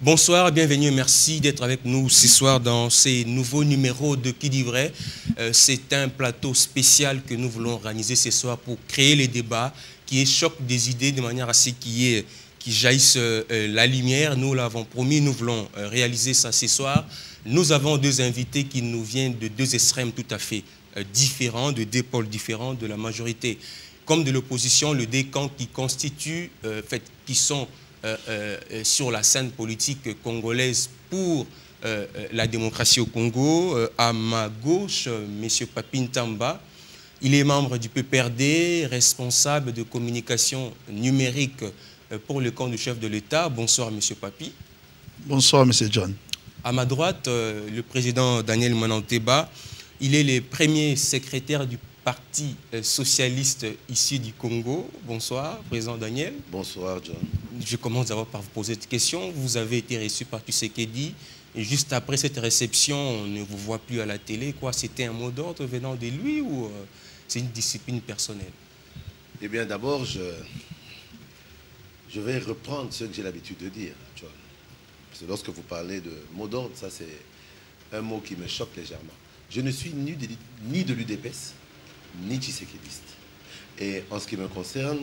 Bonsoir, bienvenue et merci d'être avec nous ce soir dans ces nouveaux numéros de Qui dit vrai. C'est un plateau spécial que nous voulons organiser ce soir pour créer les débats, qui échoquent des idées de manière à ce qui jaillisse la lumière. Nous l'avons promis, nous voulons réaliser ça ce soir. Nous avons deux invités qui nous viennent de deux extrêmes tout à fait différents, de deux pôles différents, de la majorité comme de l'opposition, le décan qui constitue, qui sont sur la scène politique congolaise pour la démocratie au Congo. À ma gauche, M. Papi Ntamba, il est membre du PPRD, responsable de communication numérique pour le camp du chef de l'État. Bonsoir, M. Papi. Bonsoir, M. John. À ma droite, le président Daniel Mananteba, il est le premier secrétaire du Parti socialiste ici du Congo. Bonsoir, président Daniel. Bonsoir, John. Je commence d'abord par vous poser cette question. Vous avez été reçu par Tshisekedi. Et juste après cette réception, on ne vous voit plus à la télé. Quoi, c'était un mot d'ordre venant de lui ou c'est une discipline personnelle? Eh bien, d'abord, je vais reprendre ce que j'ai l'habitude de dire, John. Parce que lorsque vous parlez de mot d'ordre, ça c'est un mot qui me choque légèrement. Je ne suis ni de l'UDPS, ni tshisekidiste. Et en ce qui me concerne,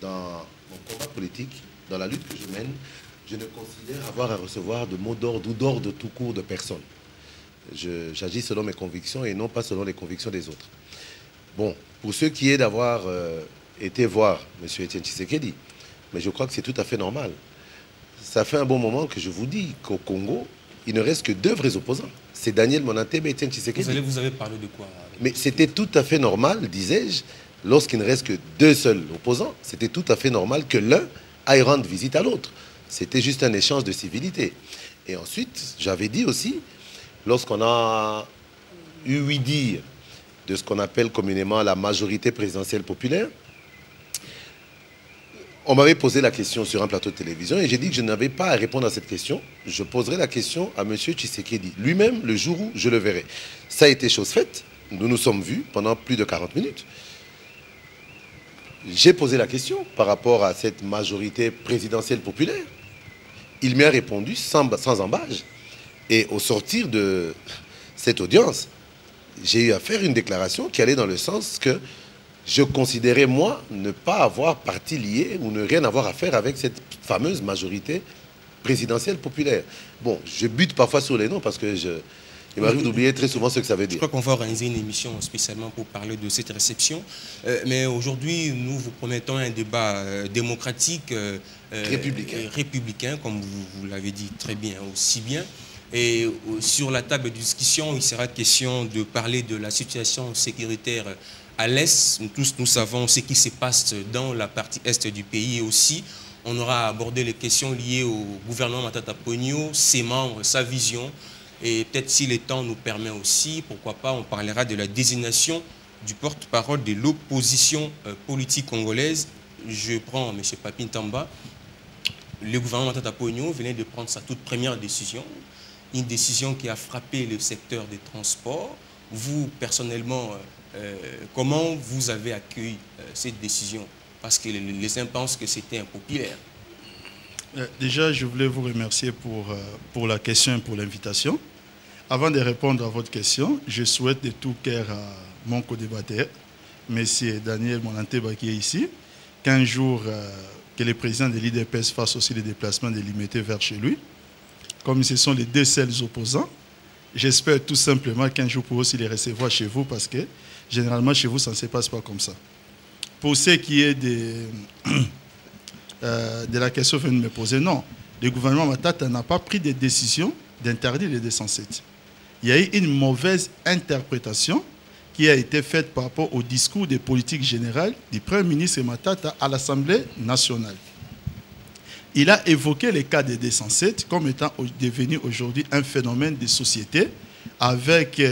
dans mon combat politique, dans la lutte que je mène, je ne considère avoir à recevoir de mots d'ordre ou d'ordre tout court de personne. J'agis selon mes convictions et non pas selon les convictions des autres. Bon, pour ce qui est d'avoir été voir M. Etienne Tshisekedi, mais je crois que c'est tout à fait normal. Ça fait un bon moment que je vous dis qu'au Congo, il ne reste que deux vrais opposants. C'est Daniel Mananteba et Etienne Tshisekedi. Vous avez parlé de quoi? Mais c'était tout à fait normal, disais-je, lorsqu'il ne reste que deux seuls opposants, c'était tout à fait normal que l'un aille rendre visite à l'autre. C'était juste un échange de civilité. Et ensuite, j'avais dit aussi, lorsqu'on a eu ouï dire de ce qu'on appelle communément la majorité présidentielle populaire, on m'avait posé la question sur un plateau de télévision et j'ai dit que je n'avais pas à répondre à cette question. Je poserai la question à M. Tshisekedi, lui-même, le jour où je le verrai. Ça a été chose faite. Nous nous sommes vus pendant plus de 40 minutes. J'ai posé la question par rapport à cette majorité présidentielle populaire. Il m'y a répondu sans embâche. Et au sortir de cette audience, j'ai eu à faire une déclaration qui allait dans le sens que je considérais, moi, ne pas avoir parti lié ou ne rien avoir à faire avec cette fameuse majorité présidentielle populaire. Bon, je bute parfois sur les noms parce que il m'arrive d'oublier très souvent ce que ça veut dire. Je crois qu'on va organiser une émission spécialement pour parler de cette réception. Mais aujourd'hui, nous vous promettons un débat démocratique, républicain, comme vous l'avez dit très bien, aussi bien. Et sur la table de discussion, il sera question de parler de la situation sécuritaire à l'Est. Tous nous savons ce qui se passe dans la partie Est du pays. Et aussi, on aura abordé les questions liées au gouvernement Matata Ponyo, ses membres, sa vision. Et peut-être si le temps nous permet aussi, pourquoi pas, on parlera de la désignation du porte-parole de l'opposition politique congolaise. Je prends M. Papi Ntamba. Le gouvernement Matata Ponyo venait de prendre sa toute première décision, une décision qui a frappé le secteur des transports. Vous, personnellement, comment vous avez accueilli cette décision? Parce que les uns pensent que c'était impopulaire. Déjà, je voulais vous remercier pour la question et pour l'invitation. Avant de répondre à votre question, je souhaite de tout cœur à mon co-débatteur, M. Daniel Mananteba, qui est ici, qu'un jour, que le président de l'IDPS fasse aussi les déplacements délimités vers chez lui. Comme ce sont les deux seuls opposants, j'espère tout simplement qu'un jour, vous pourrez aussi les recevoir chez vous, parce que généralement, chez vous, ça ne se passe pas comme ça. Pour ce qui est de la question que vous venez de me poser, non. Le gouvernement Matata n'a pas pris de décision d'interdire les 207. Il y a eu une mauvaise interprétation qui a été faite par rapport au discours de politique générale du Premier ministre Matata à l'Assemblée nationale. Il a évoqué le cas des 207 comme étant devenu aujourd'hui un phénomène de société avec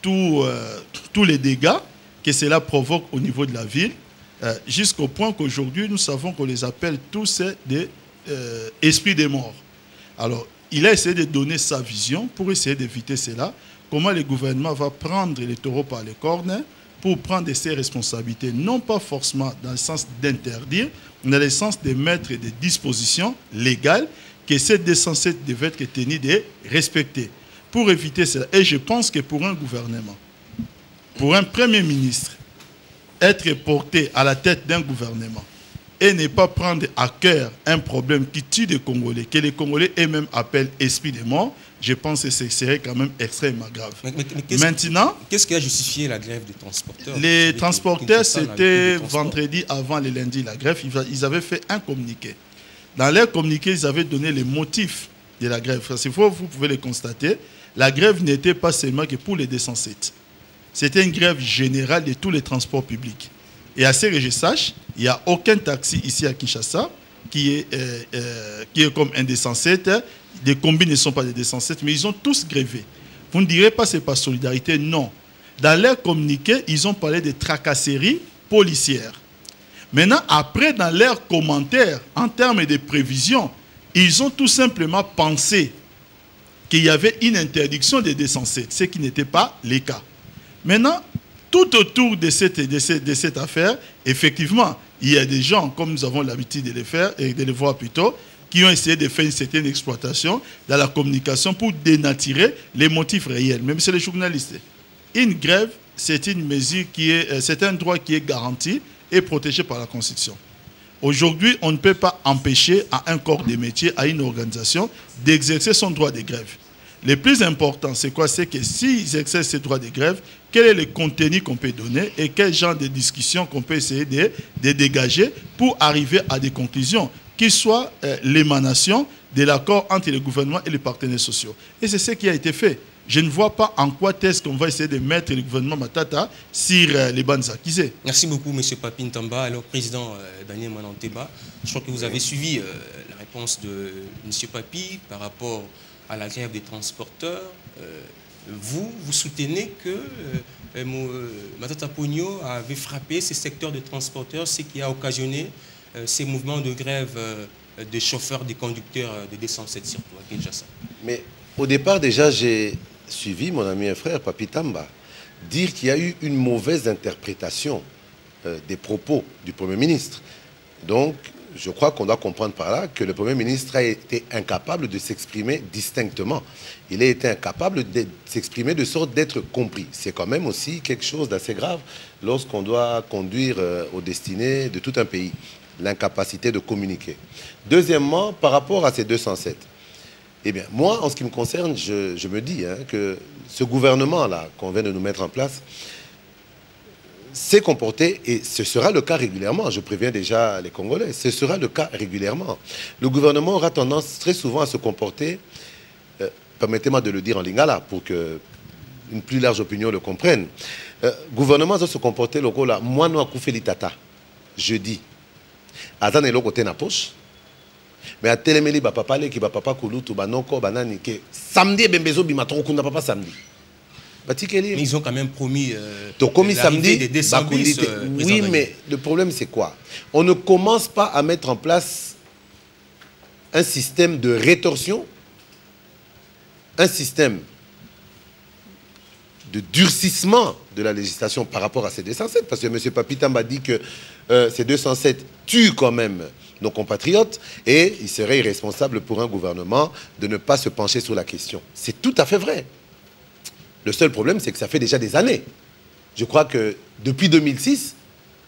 tous les dégâts que cela provoque au niveau de la ville, jusqu'au point qu'aujourd'hui, nous savons qu'on les appelle tous des esprits des morts. Alors, il a essayé de donner sa vision pour essayer d'éviter cela. Comment le gouvernement va prendre les taureaux par les cornes pour prendre ses responsabilités, non pas forcément dans le sens d'interdire, mais dans le sens de mettre des dispositions légales que ces 207 devaient être tenus de respecter. Pour éviter cela, et je pense que pour un gouvernement, pour un premier ministre, être porté à la tête d'un gouvernement et ne pas prendre à cœur un problème qui tue des Congolais, que les Congolais eux-mêmes appellent esprit de mort, je pense que ce serait quand même extrêmement grave. Maintenant, qu'est-ce qui a justifié la grève des transporteurs? Les transporteurs, c'était vendredi avant le lundi, la grève, ils avaient fait un communiqué. Dans leur communiqué, ils avaient donné les motifs de la grève. Vous pouvez le constater, la grève n'était pas seulement que pour les 207. C'était une grève générale de tous les transports publics. Et à ce que je sache, il n'y a aucun taxi ici à Kinshasa qui est comme un 207. Les combis ne sont pas des 207, mais ils ont tous grévé. Vous ne direz pas que c'est par solidarité, non. Dans leur communiqué, ils ont parlé de tracasseries policières. Maintenant, après, dans leurs commentaires, en termes de prévisions, ils ont tout simplement pensé qu'il y avait une interdiction des 207, ce qui n'était pas le cas. Maintenant, tout autour de cette affaire, effectivement, il y a des gens, comme nous avons l'habitude de le faire, et de le voir plutôt, qui ont essayé de faire une certaine exploitation dans la communication pour dénaturer les motifs réels, même c'est les journalistes. Une grève, c'est une mesure c'est un droit qui est garanti et protégé par la Constitution. Aujourd'hui, on ne peut pas empêcher à un corps de métier, à une organisation, d'exercer son droit de grève. Le plus important, c'est quoi? C'est que s'ils exercent ce droit de grève, quel est le contenu qu'on peut donner et quel genre de discussion qu'on peut essayer de dégager pour arriver à des conclusions qui soient l'émanation de l'accord entre le gouvernement et les partenaires sociaux. Et c'est ce qui a été fait. Je ne vois pas en quoi est-ce qu'on va essayer de mettre le gouvernement Matata sur les bandes accusées. Merci beaucoup, M. Papi Ntamba. Alors, Président Daniel Mananteba, je crois que vous avez suivi la réponse de M. Papi par rapport à la grève des transporteurs. Vous soutenez que Matata Ponyo avait frappé ces secteurs de transporteurs, ce qui a occasionné ces mouvements de grève des chauffeurs, des conducteurs des 207 surtout à Kinshasa. Mais au départ, déjà, j'ai suivi mon ami et frère, Papi Tamba, dire qu'il y a eu une mauvaise interprétation des propos du Premier ministre. Donc, je crois qu'on doit comprendre par là que le Premier ministre a été incapable de s'exprimer distinctement. Il a été incapable de s'exprimer de sorte d'être compris. C'est quand même aussi quelque chose d'assez grave lorsqu'on doit conduire aux destinées de tout un pays. L'incapacité de communiquer. Deuxièmement, par rapport à ces 207, eh bien, moi, en ce qui me concerne, je me dis que ce gouvernement-là qu'on vient de nous mettre en place s'est comporté, et ce sera le cas régulièrement, je préviens déjà les Congolais, ce sera le cas régulièrement. Le gouvernement aura tendance très souvent à se comporter, permettez-moi de le dire en lingala, pour qu'une plus large opinion le comprenne, le gouvernement doit se comporter le rôle à moi, nous, à Koufeli Tata, jeudi. Azan est le côté na poche. Mais à téléméli, papa qui va papa Kouloutou, banoko, banani, que samedi, bembezo, bimatron, kunda papa samedi. Mais ils ont quand même promis samedi, des 200 bus, oui, mais le problème c'est quoi? On ne commence pas à mettre en place un système de rétorsion, un système de durcissement de la législation par rapport à ces 207, parce que M. Papita m'a dit que ces 207 tuent quand même nos compatriotes et il serait irresponsable pour un gouvernement de ne pas se pencher sur la question. C'est tout à fait vrai. Le seul problème, c'est que ça fait déjà des années. Je crois que depuis 2006,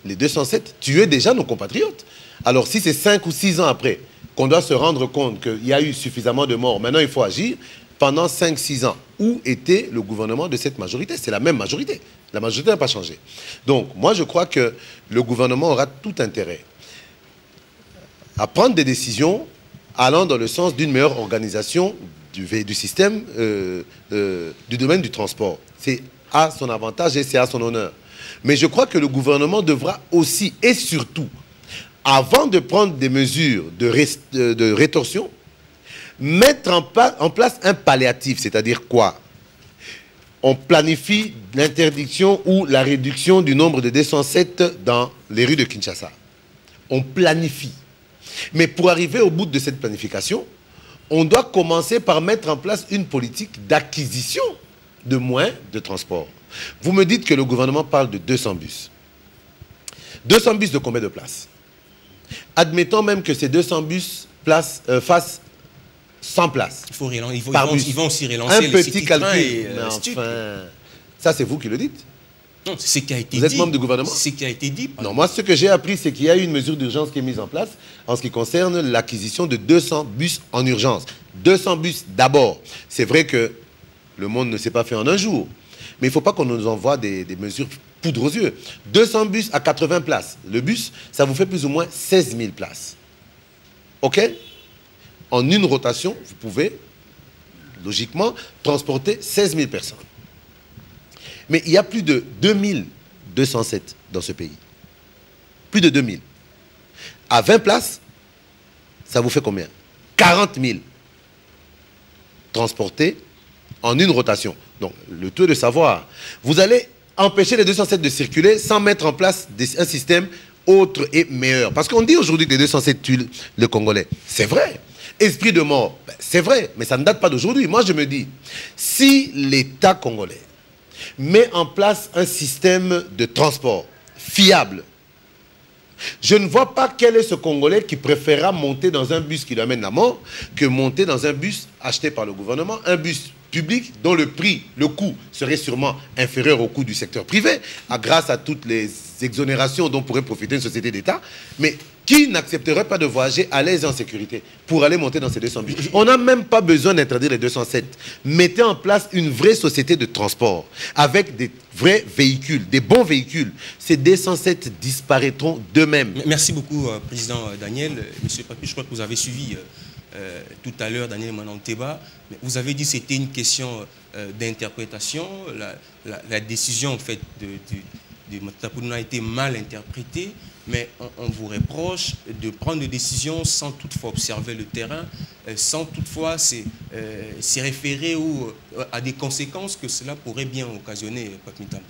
les 207 tuaient déjà nos compatriotes. Alors si c'est 5 ou 6 ans après qu'on doit se rendre compte qu'il y a eu suffisamment de morts, maintenant il faut agir, pendant 5-6 ans, où était le gouvernement de cette majorité? C'est la même majorité. La majorité n'a pas changé. Donc, moi, je crois que le gouvernement aura tout intérêt à prendre des décisions allant dans le sens d'une meilleure organisation du système du domaine du transport. C'est à son avantage et c'est à son honneur. Mais je crois que le gouvernement devra aussi et surtout, avant de prendre des mesures de rétorsion, mettre en place un palliatif, c'est-à-dire quoi? On planifie l'interdiction ou la réduction du nombre de 207 dans les rues de Kinshasa. On planifie. Mais pour arriver au bout de cette planification, on doit commencer par mettre en place une politique d'acquisition de moyens de transport. Vous me dites que le gouvernement parle de 200 bus. 200 bus de combien de places? Admettons même que ces 200 bus fassent 100 places. Il faut relancer, ils vont aussi relancer un les petit calcul. mais enfin, ça c'est vous qui le dites. Non, c'est ce qui a été dit. Vous êtes membre du gouvernement? C'est ce qui a été dit. Non, moi ce que j'ai appris, c'est qu'il y a eu une mesure d'urgence qui est mise en place en ce qui concerne l'acquisition de 200 bus en urgence. 200 bus d'abord. C'est vrai que le monde ne s'est pas fait en un jour. Mais il ne faut pas qu'on nous envoie des mesures poudre aux yeux. 200 bus à 80 places. Le bus, ça vous fait plus ou moins 16 000 places. OK? En une rotation, vous pouvez, logiquement, transporter 16 000 personnes. Mais il y a plus de 2207 dans ce pays. Plus de 2000. À 20 places, ça vous fait combien? 40 000 transportés en une rotation. Donc, le tout est de savoir. Vous allez empêcher les 207 de circuler sans mettre en place un système autre et meilleur. Parce qu'on dit aujourd'hui que les 207 tuent le Congolais. C'est vrai. Esprit de mort, ben, c'est vrai, mais ça ne date pas d'aujourd'hui. Moi, je me dis, si l'État congolais met en place un système de transport fiable, je ne vois pas quel est ce Congolais qui préférera monter dans un bus qui l'amène à mort que monter dans un bus acheté par le gouvernement, un bus public dont le prix, le coût serait sûrement inférieur au coût du secteur privé, grâce à toutes les exonérations dont pourrait profiter une société d'État, mais qui n'accepterait pas de voyager à l'aise et en sécurité pour aller monter dans ces 200 bus? On n'a même pas besoin d'interdire les 207. Mettez en place une vraie société de transport avec des vrais véhicules, des bons véhicules. Ces 207 disparaîtront d'eux-mêmes. Merci beaucoup, Président Daniel. Monsieur Papi, je crois que vous avez suivi tout à l'heure Daniel Mananteba. Vous avez dit que c'était une question d'interprétation. La décision en fait, de Matapounou a été mal interprétée, mais on vous reproche de prendre des décisions sans toutefois observer le terrain, sans toutefois s'y référer à des conséquences que cela pourrait bien occasionner, Papimitamba.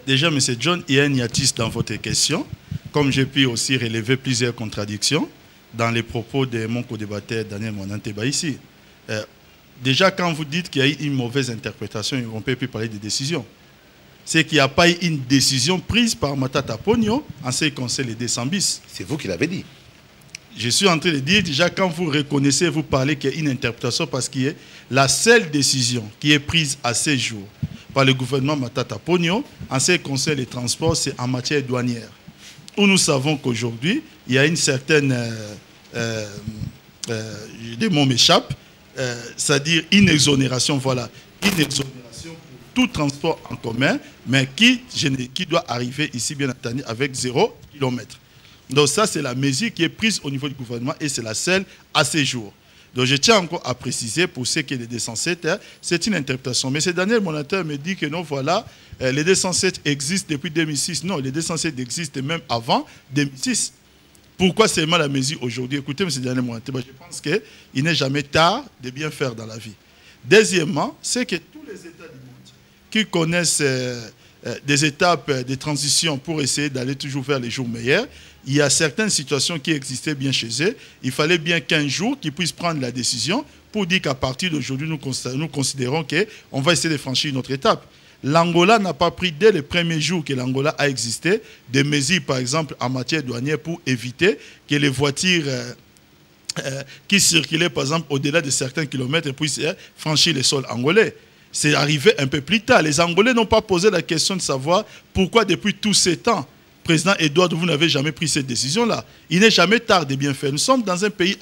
Déjà, M. John, il y a un hiatus dans votre question. Comme j'ai pu aussi relever plusieurs contradictions dans les propos de mon co-débatteur Daniel Mananteba ici. Déjà, quand vous dites qu'il y a eu une mauvaise interprétation, on ne peut plus parler de décision. C'est qu'il n'y a pas eu une décision prise par Matata Ponyo en ce qui concerne les 200 bis. C'est vous qui l'avez dit. Je suis en train de dire, déjà, quand vous reconnaissez, vous parlez qu'il y a une interprétation parce qu'il y a la seule décision qui est prise à ces jours par le gouvernement Matata Ponyo en ce qui concerne les transports, c'est en matière douanière. Où nous savons qu'aujourd'hui, il y a une certaine... des mots m'échappent, c'est-à-dire une exonération, voilà, une exonération tout transport en commun, mais qui doit arriver ici, bien entendu, avec 0 km. Donc ça, c'est la mesure qui est prise au niveau du gouvernement et c'est la seule à ces jours. Donc je tiens encore à préciser, pour ceux qui sont des 207, c'est une interprétation. Mais ce dernier moniteur me dit que non, voilà, les 207 existent depuis 2006. Non, les 207 existent même avant 2006. Pourquoi c'est mal la mesure aujourd'hui? Écoutez, M. Daniel Moniteur, je pense qu'il n'est jamais tard de bien faire dans la vie. Deuxièmement, c'est que tous les États du monde qui connaissent des étapes de transition pour essayer d'aller toujours vers les jours meilleurs, il y a certaines situations qui existaient bien chez eux. Il fallait bien qu'un jour qu'ils puissent prendre la décision pour dire qu'à partir d'aujourd'hui, nous considérons qu'on va essayer de franchir une autre étape. L'Angola n'a pas pris dès le premier jour que l'Angola a existé des mesures, par exemple, en matière douanière pour éviter que les voitures qui circulaient, par exemple, au-delà de certains kilomètres puissent franchir les sols angolais. C'est arrivé un peu plus tard. Les Angolais n'ont pas posé la question de savoir pourquoi depuis tous ces temps, Président Edouard, vous n'avez jamais pris cette décision-là. Il n'est jamais tard de bien faire. Nous sommes dans un pays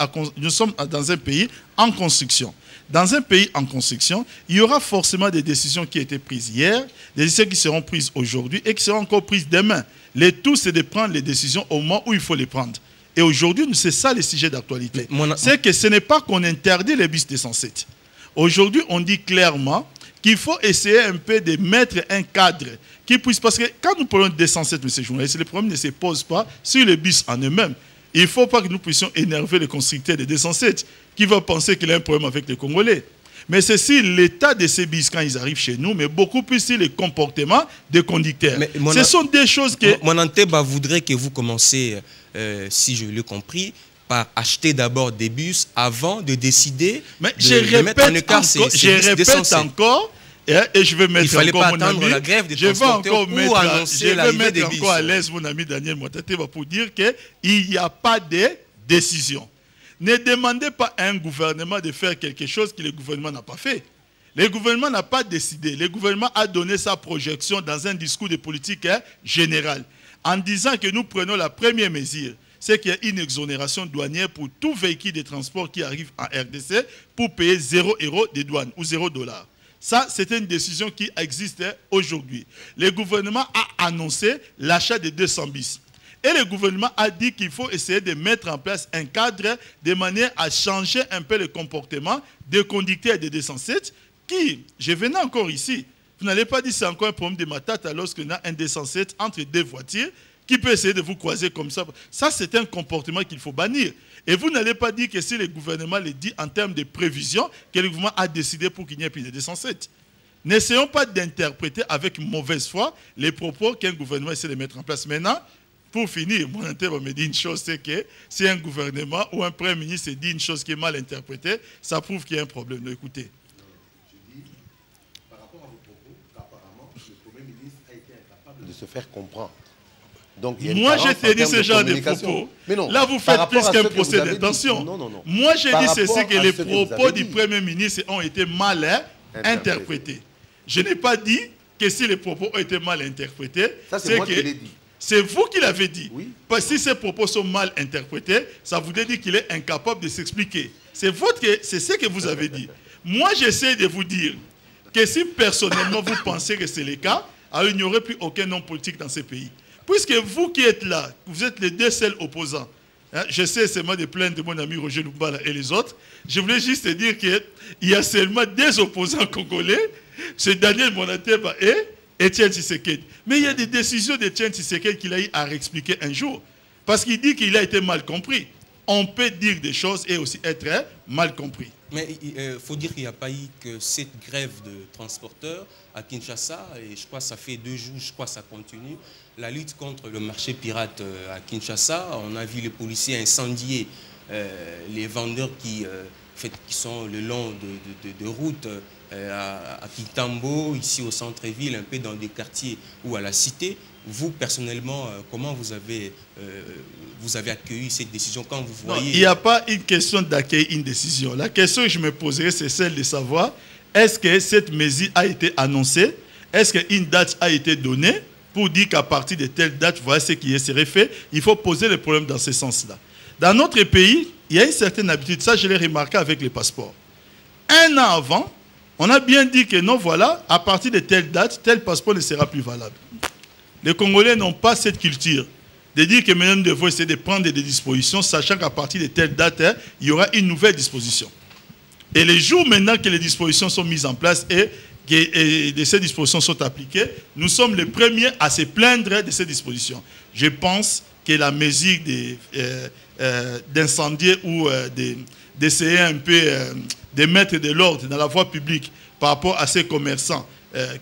en construction. Dans un pays en construction, il y aura forcément des décisions qui ont été prises hier, des décisions qui seront prises aujourd'hui et qui seront encore prises demain. Le tout, c'est de prendre les décisions au moment où il faut les prendre. Et aujourd'hui, c'est ça le sujet d'actualité. C'est que ce n'est pas qu'on interdit les bus 207. Aujourd'hui, on dit clairement qu'il faut essayer un peu de mettre un cadre qui puisse... Parce que quand nous parlons de 207, M. journaliste, le problème ne se pose pas sur les bus en eux-mêmes. Il ne faut pas que nous puissions énerver le constructeur de 207 qui va penser qu'il a un problème avec les Congolais. Mais c'est sur l'état de ces bus quand ils arrivent chez nous, mais beaucoup plus sur le comportement des conducteurs. Ce sont des choses que... Mananteba voudrait que vous commencez, si je l'ai compris, par acheter d'abord des bus avant de décider de mettre en écart ces bus encore, et je vais mettre il fallait encore pas mon attendre ami, la grève des je vais transporteurs encore pour mettre, annoncer l'arrivée des bus. À l'aise mon ami Daniel Motateba pour dire qu'il n'y a pas de décision. Ne demandez pas à un gouvernement de faire quelque chose que le gouvernement n'a pas fait. Le gouvernement n'a pas décidé. Le gouvernement a donné sa projection dans un discours de politique générale en disant que nous prenons la première mesure, c'est qu'il y a une exonération douanière pour tout véhicule de transport qui arrive en RDC pour payer 0 € de douane ou 0 $. Ça, c'était une décision qui existe aujourd'hui. Le gouvernement a annoncé l'achat de 200 bis. Et le gouvernement a dit qu'il faut essayer de mettre en place un cadre de manière à changer un peu le comportement des conducteurs de 207 qui, je venais encore ici, vous n'allez pas dire que c'est encore un problème de matata lorsqu'on a un 207 entre deux voitures qui peut essayer de vous croiser comme ça. Ça, c'est un comportement qu'il faut bannir. Et vous n'allez pas dire que si le gouvernement le dit en termes de prévision, que le gouvernement a décidé pour qu'il n'y ait plus de 207. N'essayons pas d'interpréter avec mauvaise foi les propos qu'un gouvernement essaie de mettre en place. Maintenant, pour finir, mon intérêt me dit une chose, c'est que si un gouvernement ou un premier ministre dit une chose qui est mal interprétée, ça prouve qu'il y a un problème. Non, écoutez. Je dis, par rapport à vos propos, qu'apparemment, le Premier ministre a été incapable de se faire comprendre. Donc, moi, je t'ai dit ce genre de propos. Mais non, là, vous faites plus qu'un procès d'intention. Moi, j'ai dit ceci, que les propos du Premier ministre ont été mal interprétés. Je n'ai pas dit que si les propos ont été mal interprétés, c'est moi qui l'ai dit. C'est vous qui l'avez dit. Oui. Parce que si ces propos sont mal interprétés, ça voudrait dire qu'il est incapable de s'expliquer. C'est ce que vous avez dit. Moi, j'essaie de vous dire que si personnellement vous pensez que c'est le cas, alors il n'y aurait plus aucun homme politique dans ce pays. Puisque vous qui êtes là, vous êtes les deux seuls opposants. Hein, je sais seulement de plaindre de mon ami Roger Lumbala et les autres. Je voulais juste dire qu'il y a seulement des opposants congolais. C'est Daniel Monateba et Etienne Tshisekedi. Mais il y a des décisions d'Etienne Tshisekedi qu'il a eu à réexpliquer un jour. Parce qu'il dit qu'il a été mal compris. On peut dire des choses et aussi être mal compris. Mais il faut dire qu'il n'y a pas eu que cette grève de transporteurs à Kinshasa, et je crois que ça fait 2 jours, je crois que ça continue. La lutte contre le marché pirate à Kinshasa, on a vu les policiers incendier les vendeurs qui sont le long de routes à Kitambo, ici au centre-ville, un peu dans des quartiers ou à la cité. Vous, personnellement, comment vous avez accueilli cette décision quand vous voyez... Non, il n'y a pas une question d'accueillir une décision. La question que je me poserai, c'est celle de savoir, est-ce que cette mesure a été annoncée? Est-ce qu'une date a été donnée pour dire qu'à partir de telle date, voilà ce qui serait fait? Il faut poser le problème dans ce sens-là. Dans notre pays, il y a une certaine habitude, ça je l'ai remarqué avec les passeports. 1 an avant, on a bien dit que non, voilà, à partir de telle date, tel passeport ne sera plus valable. Les Congolais n'ont pas cette culture de dire que maintenant nous devons essayer de prendre des dispositions, sachant qu'à partir de telle date, il y aura une nouvelle disposition. Et les jours maintenant que les dispositions sont mises en place et que ces dispositions sont appliquées, nous sommes les premiers à se plaindre de ces dispositions. Je pense que la mesure d'incendier ou d'essayer un peu de mettre de l'ordre dans la voie publique par rapport à ces commerçants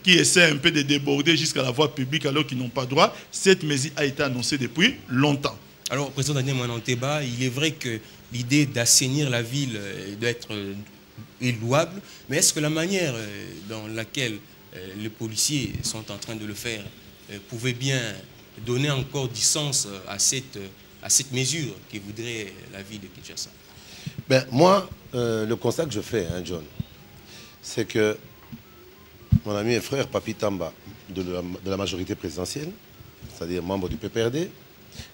qui essaient un peu de déborder jusqu'à la voie publique alors qu'ils n'ont pas droit, cette mesure a été annoncée depuis longtemps. Alors, Président Daniel Monateba, il est vrai que l'idée d'assainir la ville doit être louable, mais est-ce que la manière dans laquelle les policiers sont en train de le faire pouvait bien donner encore du sens à cette mesure qui voudrait la ville de Kinshasa? Ben, moi, le constat que je fais, hein, John, c'est que mon ami et frère Papi Tamba, de la majorité présidentielle, c'est-à-dire membre du PPRD,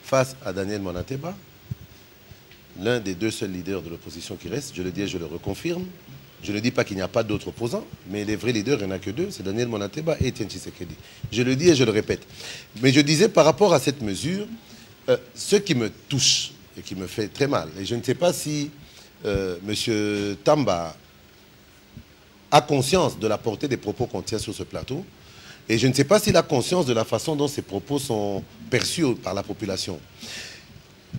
face à Daniel Monateba, l'un des 2 seuls leaders de l'opposition qui reste, je le dis et je le reconfirme. Je ne dis pas qu'il n'y a pas d'autres opposants, mais les vrais leaders, il n'y en a que 2, c'est Daniel Monateba et Etienne Tshisekedi. Je le dis et je le répète. Mais je disais par rapport à cette mesure, ce qui me touche et qui me fait très mal, et je ne sais pas si M. Tamba a conscience de la portée des propos qu'on tient sur ce plateau, et je ne sais pas s'il a conscience de la façon dont ces propos sont perçus par la population.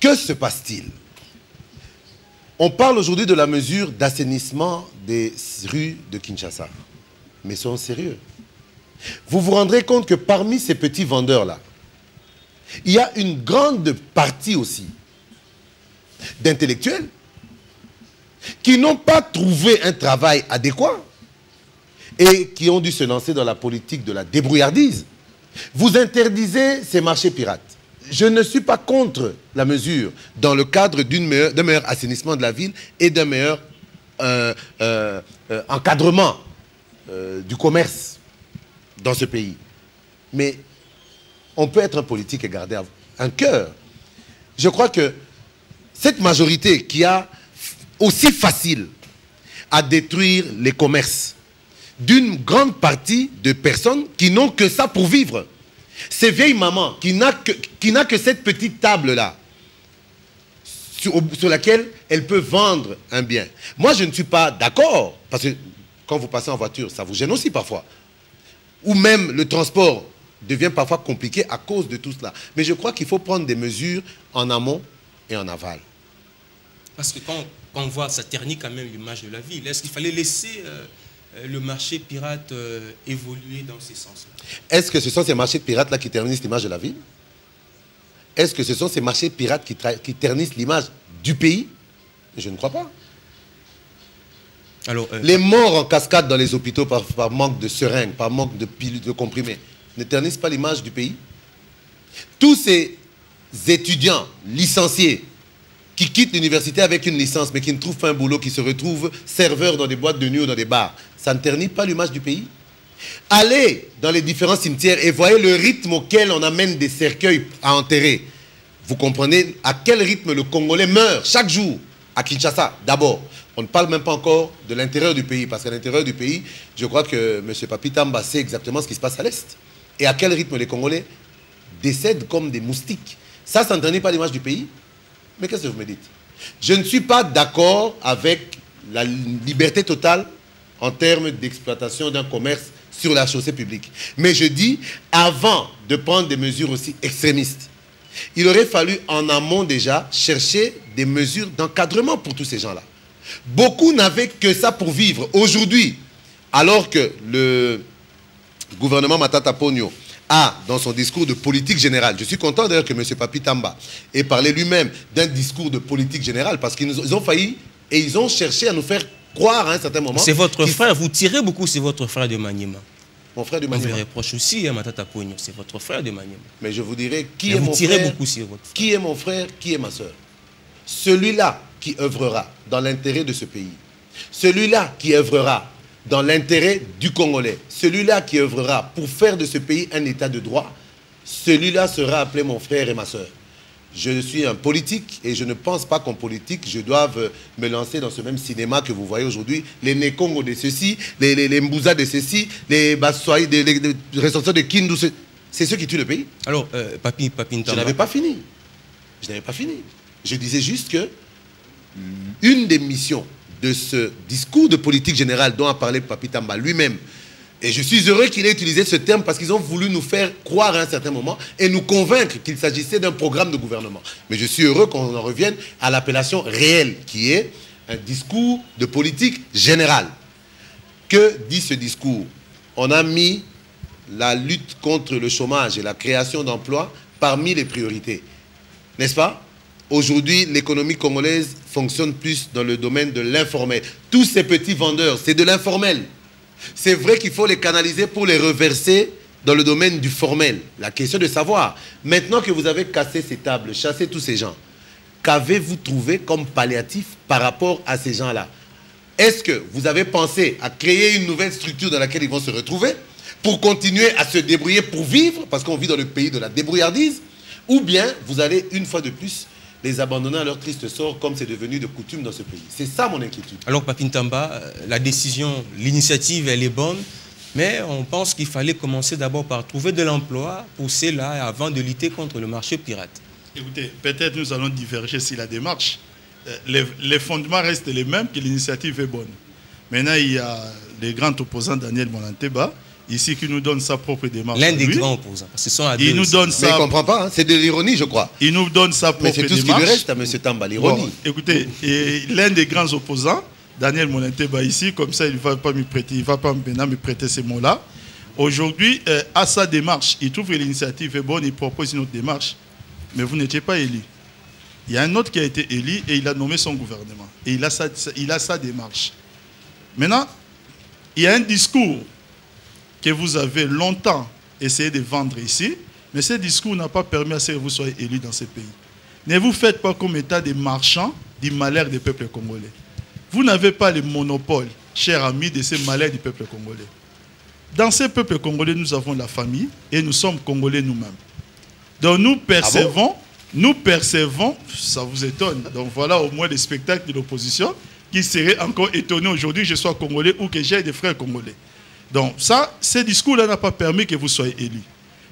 Que se passe-t-il? On parle aujourd'hui de la mesure d'assainissement des rues de Kinshasa. Mais soyons sérieux. Vous vous rendrez compte que parmi ces petits vendeurs-là, il y a une grande partie aussi d'intellectuels qui n'ont pas trouvé un travail adéquat et qui ont dû se lancer dans la politique de la débrouillardise. Vous interdisez ces marchés pirates. je ne suis pas contre la mesure dans le cadre d'un meilleur assainissement de la ville et d'un meilleur encadrement du commerce dans ce pays. Mais on peut être un politique et garder un cœur. Je crois que cette majorité qui a aussi facile à détruire les commerces d'une grande partie de personnes qui n'ont que ça pour vivre. Ces vieilles mamans qui n'a que cette petite table-là sur laquelle elle peut vendre un bien. Moi, je ne suis pas d'accord, parce que quand vous passez en voiture, ça vous gêne aussi parfois. Ou même le transport devient parfois compliqué à cause de tout cela. Mais je crois qu'il faut prendre des mesures en amont et en aval. Parce que quand on voit, ça ternit quand même l'image de la ville. Est-ce qu'il fallait laisser le marché pirate évoluer dans ces sens-là? Est-ce que ce sont ces marchés pirates-là qui ternissent l'image de la ville? Est-ce que ce sont ces marchés pirates qui ternissent l'image du pays? Je ne crois pas. Alors, les morts en cascade dans les hôpitaux par manque de seringues, par manque de pilules, de comprimés, ne ternissent pas l'image du pays? Tous ces étudiants licenciés qui quittent l'université avec une licence mais qui ne trouvent pas un boulot, qui se retrouvent serveurs dans des boîtes de nuit ou dans des bars, ça ne ternit pas l'image du pays? Allez dans les différents cimetières et voyez le rythme auquel on amène des cercueils à enterrer. Vous comprenez à quel rythme le Congolais meurt chaque jour à Kinshasa, d'abord. On ne parle même pas encore de l'intérieur du pays, parce qu'à l'intérieur du pays, je crois que M. Papi Tamba sait exactement ce qui se passe à l'Est. Et à quel rythme les Congolais décèdent comme des moustiques. Ça ne ternit pas l'image du pays? Mais qu'est-ce que vous me dites? Je ne suis pas d'accord avec la liberté totale en termes d'exploitation d'un commerce sur la chaussée publique. Mais je dis, avant de prendre des mesures aussi extrémistes, il aurait fallu en amont déjà chercher des mesures d'encadrement pour tous ces gens-là. Beaucoup n'avaient que ça pour vivre. Aujourd'hui, alors que le gouvernement Matata Ponyo a, dans son discours de politique générale, je suis content d'ailleurs que M. Papi Tamba ait parlé lui-même d'un discours de politique générale, parce qu'ils ont failli et ils ont cherché à nous faire croire à un certain moment... C'est votre frère, vous tirez beaucoup sur votre frère de Maniema. Mon frère de Maniema. On vous reproche aussi à Matata Ponyo, c'est votre frère de Maniema. Mais je vous dirais, qui Mais est mon frère, beaucoup sur votre frère. Qui est mon frère, qui est ma soeur? Celui-là qui œuvrera dans l'intérêt de ce pays, celui-là qui œuvrera dans l'intérêt du Congolais, celui-là qui œuvrera pour faire de ce pays un état de droit, celui-là sera appelé mon frère et ma soeur. Je suis un politique et je ne pense pas qu'en politique, je doive me lancer dans ce même cinéma que vous voyez aujourd'hui. Les Nekongo de ceci, les Mbouza de ceci, les Bassoaï, les ressortissants de Kindu, c'est ceux qui tuent le pays. Alors, Papi Ntamba. Je n'avais pas fini. Je n'avais pas fini. Je disais juste que une des missions de ce discours de politique générale dont a parlé Papi Tamba lui-même, et je suis heureux qu'il ait utilisé ce terme parce qu'ils ont voulu nous faire croire à un certain moment et nous convaincre qu'il s'agissait d'un programme de gouvernement. Mais je suis heureux qu'on en revienne à l'appellation réelle qui est un discours de politique générale. Que dit ce discours? On a mis la lutte contre le chômage et la création d'emplois parmi les priorités. N'est-ce pas? Aujourd'hui, l'économie congolaise fonctionne plus dans le domaine de l'informel. Tous ces petits vendeurs, c'est de l'informel. C'est vrai qu'il faut les canaliser pour les reverser dans le domaine du formel. La question de savoir, maintenant que vous avez cassé ces tables, chassé tous ces gens, qu'avez-vous trouvé comme palliatif par rapport à ces gens-là? Est-ce que vous avez pensé à créer une nouvelle structure dans laquelle ils vont se retrouver pour continuer à se débrouiller pour vivre, parce qu'on vit dans le pays de la débrouillardise, ou bien vous allez une fois de plus les abandonner à leur triste sort comme c'est devenu de coutume dans ce pays? C'est ça mon inquiétude. Alors Papi Ntamba, la décision, l'initiative, elle est bonne, mais on pense qu'il fallait commencer d'abord par trouver de l'emploi, pousser là avant de lutter contre le marché pirate. Écoutez, peut-être nous allons diverger sur la démarche. Les fondements restent les mêmes, que l'initiative est bonne. Maintenant, il y a le grand opposant Daniel Monanteba, ici, qui nous donne sa propre démarche. L'un des grands opposants. Parce que ce sont il nous donne ça. Mais il ne comprend pas, hein? C'est de l'ironie, je crois. Il nous donne sa propre démarche. Mais c'est tout ce qui lui reste à M. Tamba, l'ironie. Bon, écoutez, l'un des grands opposants, Daniel Monanteba, ici, comme ça, il ne va pas me prêter, il va pas maintenant me prêter ces mots-là. Aujourd'hui, à sa démarche, il trouve que l'initiative est bonne, il propose une autre démarche. Mais vous n'étiez pas élu. Il y a un autre qui a été élu et il a nommé son gouvernement. Et il a sa démarche. Maintenant, il y a un discours que vous avez longtemps essayé de vendre ici, Mais ce discours n'a pas permis à ce que vous soyez élus dans ce pays. Ne vous faites pas comme état des marchands du malheur des peuples congolais. Vous n'avez pas le monopole, chers amis, de ces malheurs du peuple congolais. Dans ces peuples congolais, nous avons la famille et nous sommes congolais nous-mêmes. Donc nous percevons, ça vous étonne. Donc voilà au moins les spectacles de l'opposition qui seraient encore étonnés aujourd'hui que je sois congolais ou que j'ai des frères congolais. Donc ça, ce discours-là n'a pas permis que vous soyez élus.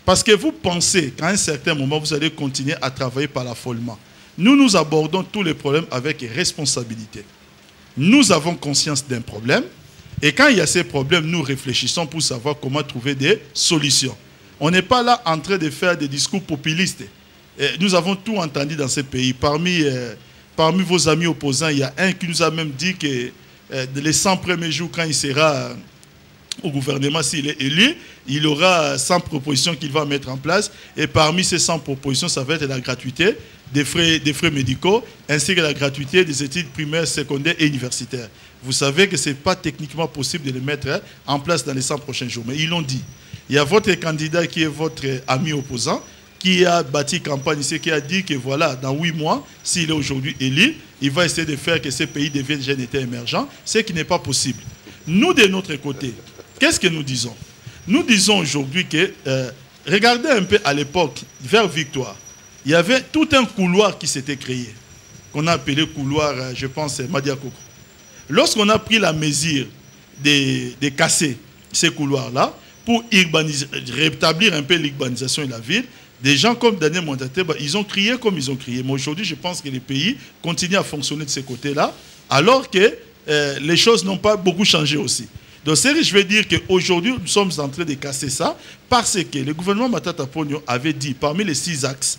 Parce que vous pensez qu'à un certain moment, vous allez continuer à travailler par l'affolement. Nous abordons tous les problèmes avec responsabilité. Nous avons conscience d'un problème. Et quand il y a ces problèmes, nous réfléchissons pour savoir comment trouver des solutions. On n'est pas là en train de faire des discours populistes. Et nous avons tout entendu dans ce pays. Parmi vos amis opposants, il y a un qui nous a même dit que les 100 premiers jours, quand il sera au gouvernement, s'il est élu, il aura 100 propositions qu'il va mettre en place. Et parmi ces 100 propositions, ça va être la gratuité des frais médicaux, ainsi que la gratuité des études primaires, secondaires et universitaires. Vous savez que ce n'est pas techniquement possible de les mettre en place dans les 100 prochains jours. Mais ils l'ont dit. Il y a votre candidat qui est votre ami opposant, qui a bâti campagne ici, qui a dit que voilà, dans 8 mois, s'il est aujourd'hui élu, il va essayer de faire que ces pays deviennent déjà un État émergent, ce qui n'est pas possible. Nous, de notre côté, qu'est-ce que nous disons? Nous disons aujourd'hui que, regardez un peu à l'époque, vers Victoire, il y avait tout un couloir qui s'était créé, qu'on a appelé couloir, je pense, Madiakoko. Lorsqu'on a pris la mesure de casser ces couloirs-là, pour rétablir un peu l'urbanisation et la ville, des gens comme Daniel Mondaté, ils ont crié comme ils ont crié. Mais aujourd'hui, je pense que les pays continuent à fonctionner de ce côté-là, alors que les choses n'ont pas beaucoup changé aussi. Donc, je veux dire qu'aujourd'hui, nous sommes en train de casser ça, parce que le gouvernement Matata Ponyo avait dit, parmi les 6 axes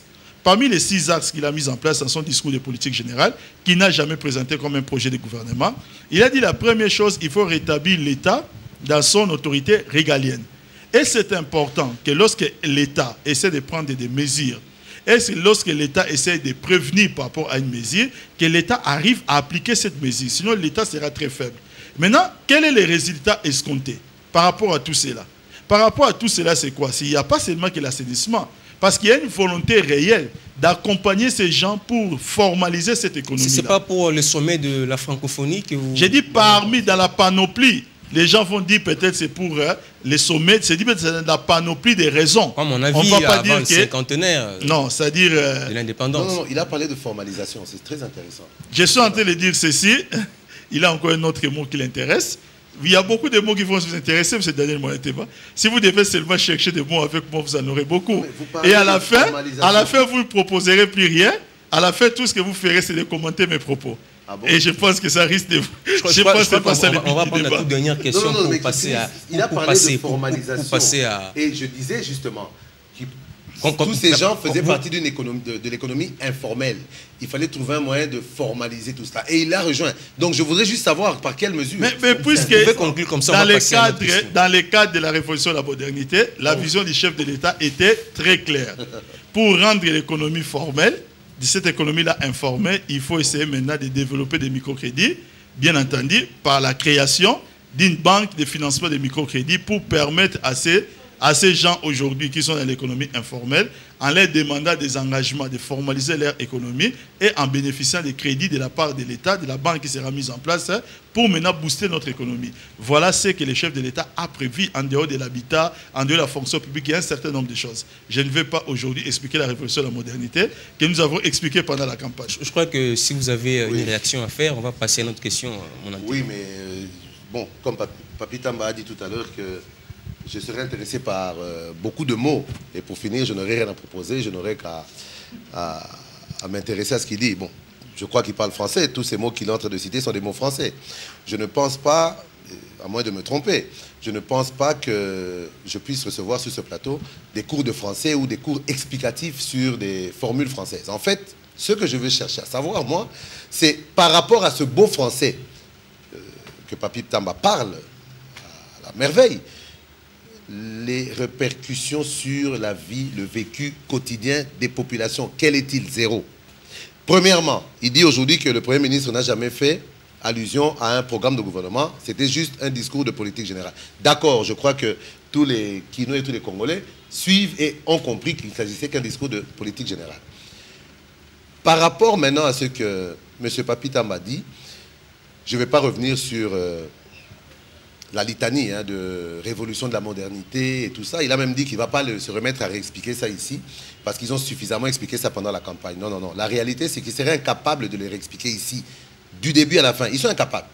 qu'il a mis en place dans son discours de politique générale, qu'il n'a jamais présenté comme un projet de gouvernement, il a dit la première chose, il faut rétablir l'État dans son autorité régalienne. Et c'est important que lorsque l'État essaie de prendre des mesures, et lorsque l'État essaie de prévenir par rapport à une mesure, que l'État arrive à appliquer cette mesure. Sinon, l'État sera très faible. Maintenant, quel est le résultat escompté par rapport à tout cela? Par rapport à tout cela, c'est quoi? Il n'y a pas seulement que l'assainissement. Parce qu'il y a une volonté réelle d'accompagner ces gens pour formaliser cette économie-là. Ce n'est pas pour le sommet de la francophonie que vous... J'ai dit parmi, dans la panoplie. Les gens vont dire peut-être c'est pour les sommets, c'est la panoplie des raisons. À mon avis, on va pas avant dire le cinquantenaire non, c'est-à-dire de l'indépendance. Non, il a parlé de formalisation, c'est très intéressant. Je suis en train de dire ceci, il a encore un autre mot qui l'intéresse. Il y a beaucoup de mots qui vont vous intéresser, M. Daniel Moneteba. Si vous devez seulement chercher des mots avec moi, vous en aurez beaucoup. Et à la fin, vous ne proposerez plus rien. À la fin, tout ce que vous ferez, c'est de commenter mes propos. Ah bon? Et je pense que ça risque de... Je pense que c'est pas ça le but du débat. On va prendre la toute dernière question pour passer à... Il a parlé de formalisation. Et je disais justement... Tous ces gens faisaient partie de l'économie informelle. Il fallait trouver un moyen de formaliser tout cela. Et il l'a rejoint. Donc je voudrais juste savoir par quelle mesure. Mais puisque dans les cadres de la révolution de la modernité, la vision du chef de l'État était très claire. Pour rendre l'économie formelle, de cette économie-là informelle, il faut essayer maintenant de développer des microcrédits, bien entendu, par la création d'une banque de financement des microcrédits pour permettre à ces gens aujourd'hui qui sont dans l'économie informelle, en leur demandant des engagements, de formaliser leur économie et en bénéficiant des crédits de la part de l'État, de la banque qui sera mise en place pour maintenant booster notre économie. Voilà ce que le chef de l'État a prévu en dehors de l'habitat, en dehors de la fonction publique. Il y a un certain nombre de choses. Je ne vais pas aujourd'hui expliquer la révolution de la modernité que nous avons expliqué pendant la campagne. Je crois que si vous avez une réaction à faire, on va passer à notre question. Oui, mais bon, comme Papi Tamba a dit tout à l'heure que je serais intéressé par beaucoup de mots. Et pour finir, je n'aurais rien à proposer. Je n'aurais qu'à m'intéresser à ce qu'il dit. Bon, je crois qu'il parle français. Tous ces mots qu'il est en train de citer sont des mots français. Je ne pense pas, à moins de me tromper, je ne pense pas que je puisse recevoir sur ce plateau des cours de français ou des cours explicatifs sur des formules françaises. En fait, ce que je veux chercher à savoir, moi, c'est par rapport à ce beau français que Papi Tamba parle à la merveille, les répercussions sur la vie, le vécu quotidien des populations. Quel est-il? Zéro. Premièrement, il dit aujourd'hui que le Premier ministre n'a jamais fait allusion à un programme de gouvernement, c'était juste un discours de politique générale. D'accord, je crois que tous les Kinois et tous les Congolais suivent et ont compris qu'il ne s'agissait qu'un discours de politique générale. Par rapport maintenant à ce que M. Papita m'a dit, je ne vais pas revenir sur la litanie de révolution de la modernité et tout ça. Il a même dit qu'il ne va pas se remettre à réexpliquer ça ici, parce qu'ils ont suffisamment expliqué ça pendant la campagne. Non, non, non. La réalité, c'est qu'ils seraient incapables de les réexpliquer ici, du début à la fin. Ils sont incapables.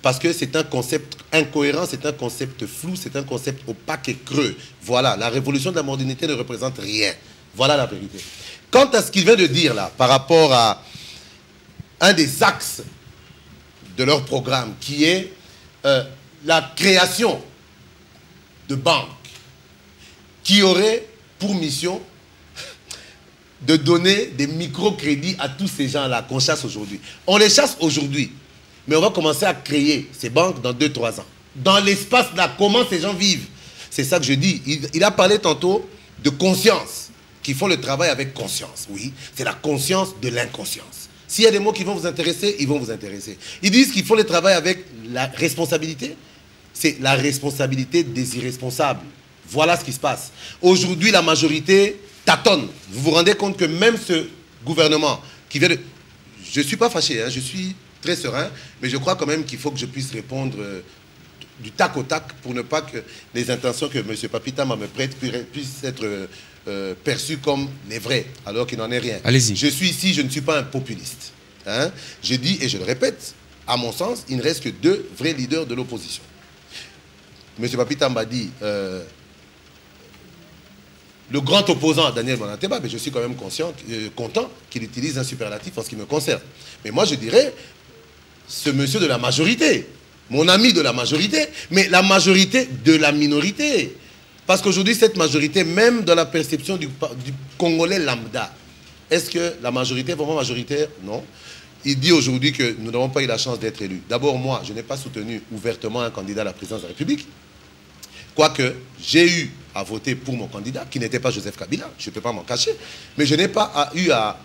Parce que c'est un concept incohérent, c'est un concept flou, c'est un concept opaque et creux. Voilà, la révolution de la modernité ne représente rien. Voilà la vérité. Quant à ce qu'il vient de dire là, par rapport à un des axes de leur programme, qui est la création de banques qui auraient pour mission de donner des microcrédits à tous ces gens-là qu'on chasse aujourd'hui. On les chasse aujourd'hui, mais on va commencer à créer ces banques dans 2-3 ans. Dans l'espace là, comment ces gens vivent? C'est ça que je dis. Il a parlé tantôt de conscience, qui font le travail avec conscience. Oui, c'est la conscience de l'inconscience. S'il y a des mots qui vont vous intéresser, ils vont vous intéresser. Ils disent qu'ils font le travail avec la responsabilité. C'est la responsabilité des irresponsables. Voilà ce qui se passe. Aujourd'hui, la majorité tâtonne. Vous vous rendez compte que même ce gouvernement qui vient de... Je ne suis pas fâché, hein, je suis très serein, mais je crois quand même qu'il faut que je puisse répondre du tac au tac pour ne pas que les intentions que M. Papita me prête puissent être perçues comme les vraies, alors qu'il n'en est rien. Allez-y. Je suis ici, je ne suis pas un populiste. Hein. Je dis, et je le répète, à mon sens, il ne reste que 2 vrais leaders de l'opposition. M. Papita m'a dit... le grand opposant à Daniel Monateba, mais je suis quand même content qu'il utilise un superlatif en ce qui me concerne. Mais moi, je dirais, ce monsieur de la majorité, mon ami de la majorité, mais la majorité de la minorité. Parce qu'aujourd'hui, cette majorité, même dans la perception du Congolais lambda, est-ce que la majorité est vraiment majoritaire? Non. Il dit aujourd'hui que nous n'avons pas eu la chance d'être élus. D'abord, moi, je n'ai pas soutenu ouvertement un candidat à la présidence de la République. Quoique, j'ai eu à voter pour mon candidat, qui n'était pas Joseph Kabila, je ne peux pas m'en cacher, mais je n'ai pas eu à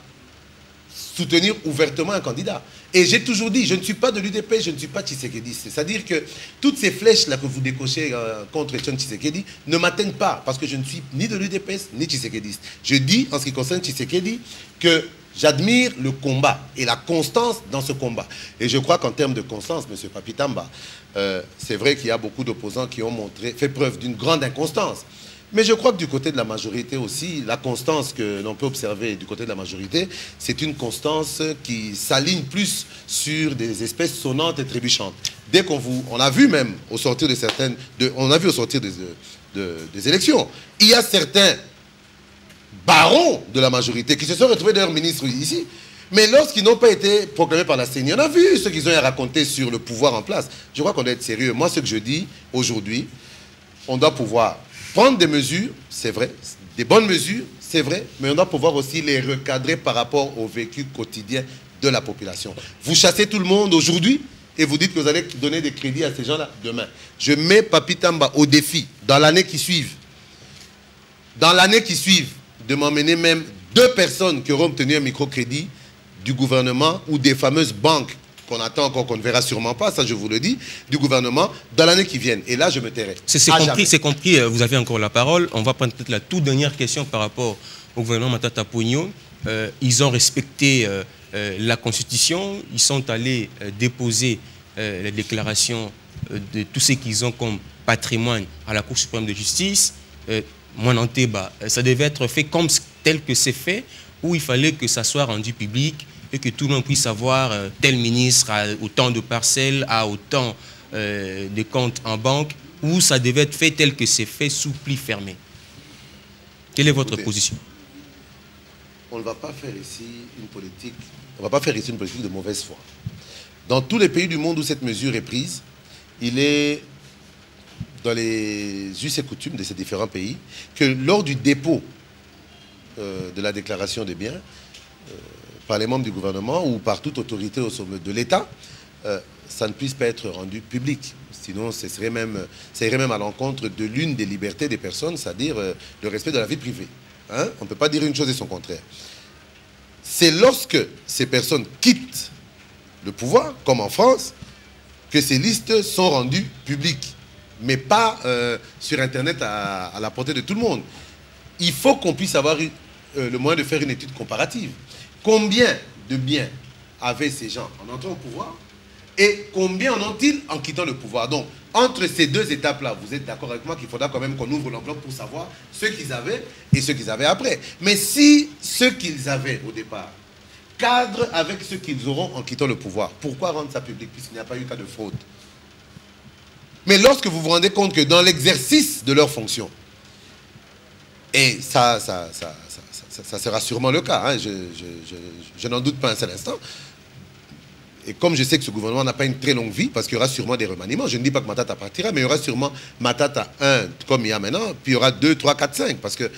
soutenir ouvertement un candidat. Et j'ai toujours dit, je ne suis pas de l'UDP, je ne suis pas Tshisekedi. C'est-à-dire que toutes ces flèches-là que vous décochez contre Etienne Tshisekedi ne m'atteignent pas, parce que je ne suis ni de l'UDP, ni Tshisekediste. Je dis, en ce qui concerne Tshisekedi, que j'admire le combat et la constance dans ce combat. Et je crois qu'en termes de constance, M. Papitamba, c'est vrai qu'il y a beaucoup d'opposants qui ont fait preuve d'une grande inconstance. Mais je crois que du côté de la majorité aussi, la constance que l'on peut observer du côté de la majorité, c'est une constance qui s'aligne plus sur des espèces sonnantes et trébuchantes. Dès qu'on vous... On a vu même au sortir de certaines... on a vu au sortir des élections, il y a certains barons de la majorité qui se sont retrouvés d'ailleurs ministres ici, mais lorsqu'ils n'ont pas été proclamés par la CENI, on a vu ce qu'ils ont à raconter sur le pouvoir en place. Je crois qu'on doit être sérieux. Moi, ce que je dis aujourd'hui, on doit pouvoir prendre des mesures, c'est vrai, des bonnes mesures, c'est vrai, mais on doit pouvoir aussi les recadrer par rapport au vécu quotidien de la population. Vous chassez tout le monde aujourd'hui et vous dites que vous allez donner des crédits à ces gens-là demain. Je mets Papitamba au défi, dans l'année qui suit, de m'emmener même 2 personnes qui auront obtenu un microcrédit du gouvernement ou des fameuses banques qu'on attend encore, qu'on ne verra sûrement pas, ça je vous le dis, du gouvernement, dans l'année qui vient. Et là, je me tairai. C'est compris, vous avez encore la parole. On va prendre peut-être la toute dernière question par rapport au gouvernement Matata Ponyo. Ils ont respecté la Constitution, ils sont allés déposer les déclarations de tout ce qu'ils ont comme patrimoine à la Cour suprême de justice. Monanteba, ça devait être fait comme tel que c'est fait, où il fallait que ça soit rendu public et que tout le monde puisse savoir tel ministre a autant de parcelles, a autant de comptes en banque, ou ça devait être fait tel que c'est fait sous pli fermé. Quelle est votre position? On ne va pas faire ici une politique, de mauvaise foi. Dans tous les pays du monde où cette mesure est prise, il est dans les us et coutumes de ces différents pays que lors du dépôt de la déclaration des biens, par les membres du gouvernement ou par toute autorité au sommet de l'État, ça ne puisse pas être rendu public. Sinon, ça irait même à l'encontre de l'une des libertés des personnes, c'est-à-dire le respect de la vie privée. Hein? On ne peut pas dire une chose et son contraire. C'est lorsque ces personnes quittent le pouvoir, comme en France, que ces listes sont rendues publiques, mais pas sur Internet à la portée de tout le monde. Il faut qu'on puisse avoir le moyen de faire une étude comparative. Combien de biens avaient ces gens en entrant au pouvoir et combien en ont-ils en quittant le pouvoir? Donc, entre ces deux étapes-là, vous êtes d'accord avec moi qu'il faudra quand même qu'on ouvre l'enveloppe pour savoir ce qu'ils avaient et ce qu'ils avaient après. Mais si ce qu'ils avaient au départ cadre avec ce qu'ils auront en quittant le pouvoir, pourquoi rendre ça public puisqu'il n'y a pas eu cas de fraude? Mais lorsque vous vous rendez compte que dans l'exercice de leurs fonctions, et ça sera sûrement le cas, hein, je n'en doute pas un seul instant, et comme je sais que ce gouvernement n'a pas une très longue vie, parce qu'il y aura sûrement des remaniements, je ne dis pas que Matata partira, mais il y aura sûrement Matata 1, comme il y a maintenant, puis il y aura 2, 3, 4, 5, parce que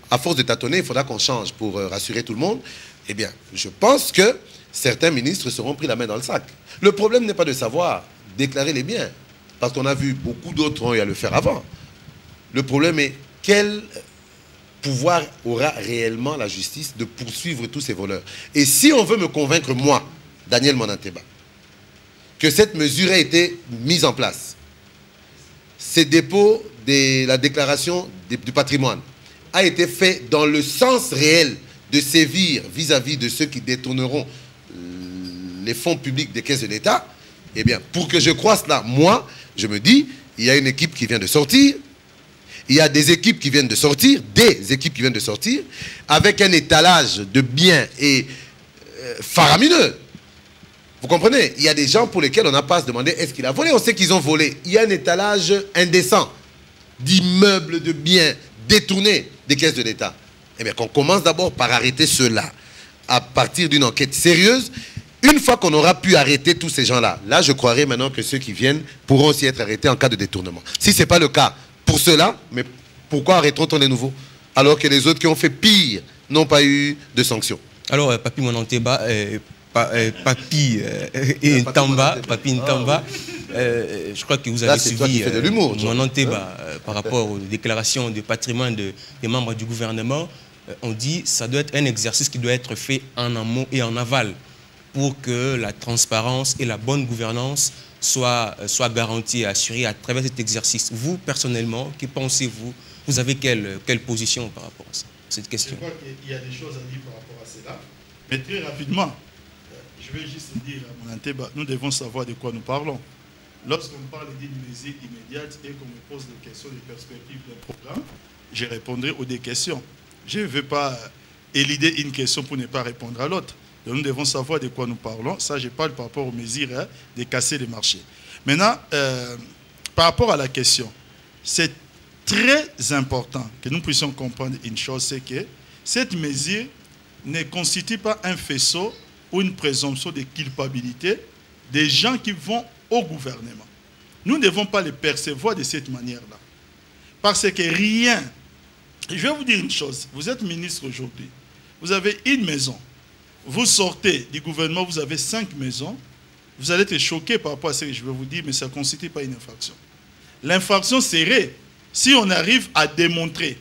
à force de tâtonner, il faudra qu'on change pour rassurer tout le monde. Eh bien, je pense que certains ministres seront pris la main dans le sac. Le problème n'est pas de savoir déclarer les biens, parce qu'on a vu beaucoup d'autres ont eu à le faire avant. Le problème est quel pouvoir aura réellement la justice de poursuivre tous ces voleurs. Et si on veut me convaincre, moi, Daniel Monanteba, que cette mesure a été mise en place, ces dépôts de la déclaration du patrimoine a été fait dans le sens réel de sévir vis-à-vis de ceux qui détourneront les fonds publics des caisses de l'État, eh bien, pour que je croie cela, moi, je me dis, il y a une équipe qui vient de sortir, il y a des équipes qui viennent de sortir, avec un étalage de biens et faramineux. Vous comprenez? Il y a des gens pour lesquels on n'a pas à se demander est-ce qu'il a volé. On sait qu'ils ont volé. Il y a un étalage indécent d'immeubles, de biens détournés des caisses de l'État. Eh bien, qu'on commence d'abord par arrêter cela à partir d'une enquête sérieuse. Une fois qu'on aura pu arrêter tous ces gens-là, là, je croirais maintenant que ceux qui viennent pourront aussi être arrêtés en cas de détournement. Si ce n'est pas le cas pour ceux-là, mais pourquoi arrêteront-on les nouveaux alors que les autres qui ont fait pire n'ont pas eu de sanctions? Alors, Papi Monanteba, Papi Ntamba, je crois que vous avez suivi Monanteba par rapport aux déclarations de patrimoine des membres du gouvernement. On dit que ça doit être un exercice qui doit être fait en amont et en aval pour que la transparence et la bonne gouvernance soient garanties et assurées à travers cet exercice. Vous, personnellement, que pensez-vous? Vous avez quelle position par rapport à cette question? Je crois qu'il y a des choses à dire par rapport à cela. Mais très rapidement, je vais juste dire à Monanteba, nous devons savoir de quoi nous parlons. Lorsqu'on parle d'une mesure immédiate et qu'on me pose des questions des perspectives d'un programme, je répondrai aux des questions. Je ne veux pas éluder une question pour ne pas répondre à l'autre. Nous devons savoir de quoi nous parlons. Ça, je parle par rapport aux mesures de casser les marchés. Maintenant, par rapport à la question, c'est très important que nous puissions comprendre une chose, c'est que cette mesure ne constitue pas un faisceau ou une présomption de culpabilité des gens qui vont au gouvernement. Nous ne devons pas les percevoir de cette manière-là. Parce que rien... Je vais vous dire une chose. Vous êtes ministre aujourd'hui. Vous avez une maison. Vous sortez du gouvernement, vous avez 5 maisons. Vous allez être choqué par rapport à ce que je vais vous dire, mais ça ne constitue pas une infraction. L'infraction serait, si on arrive à démontrer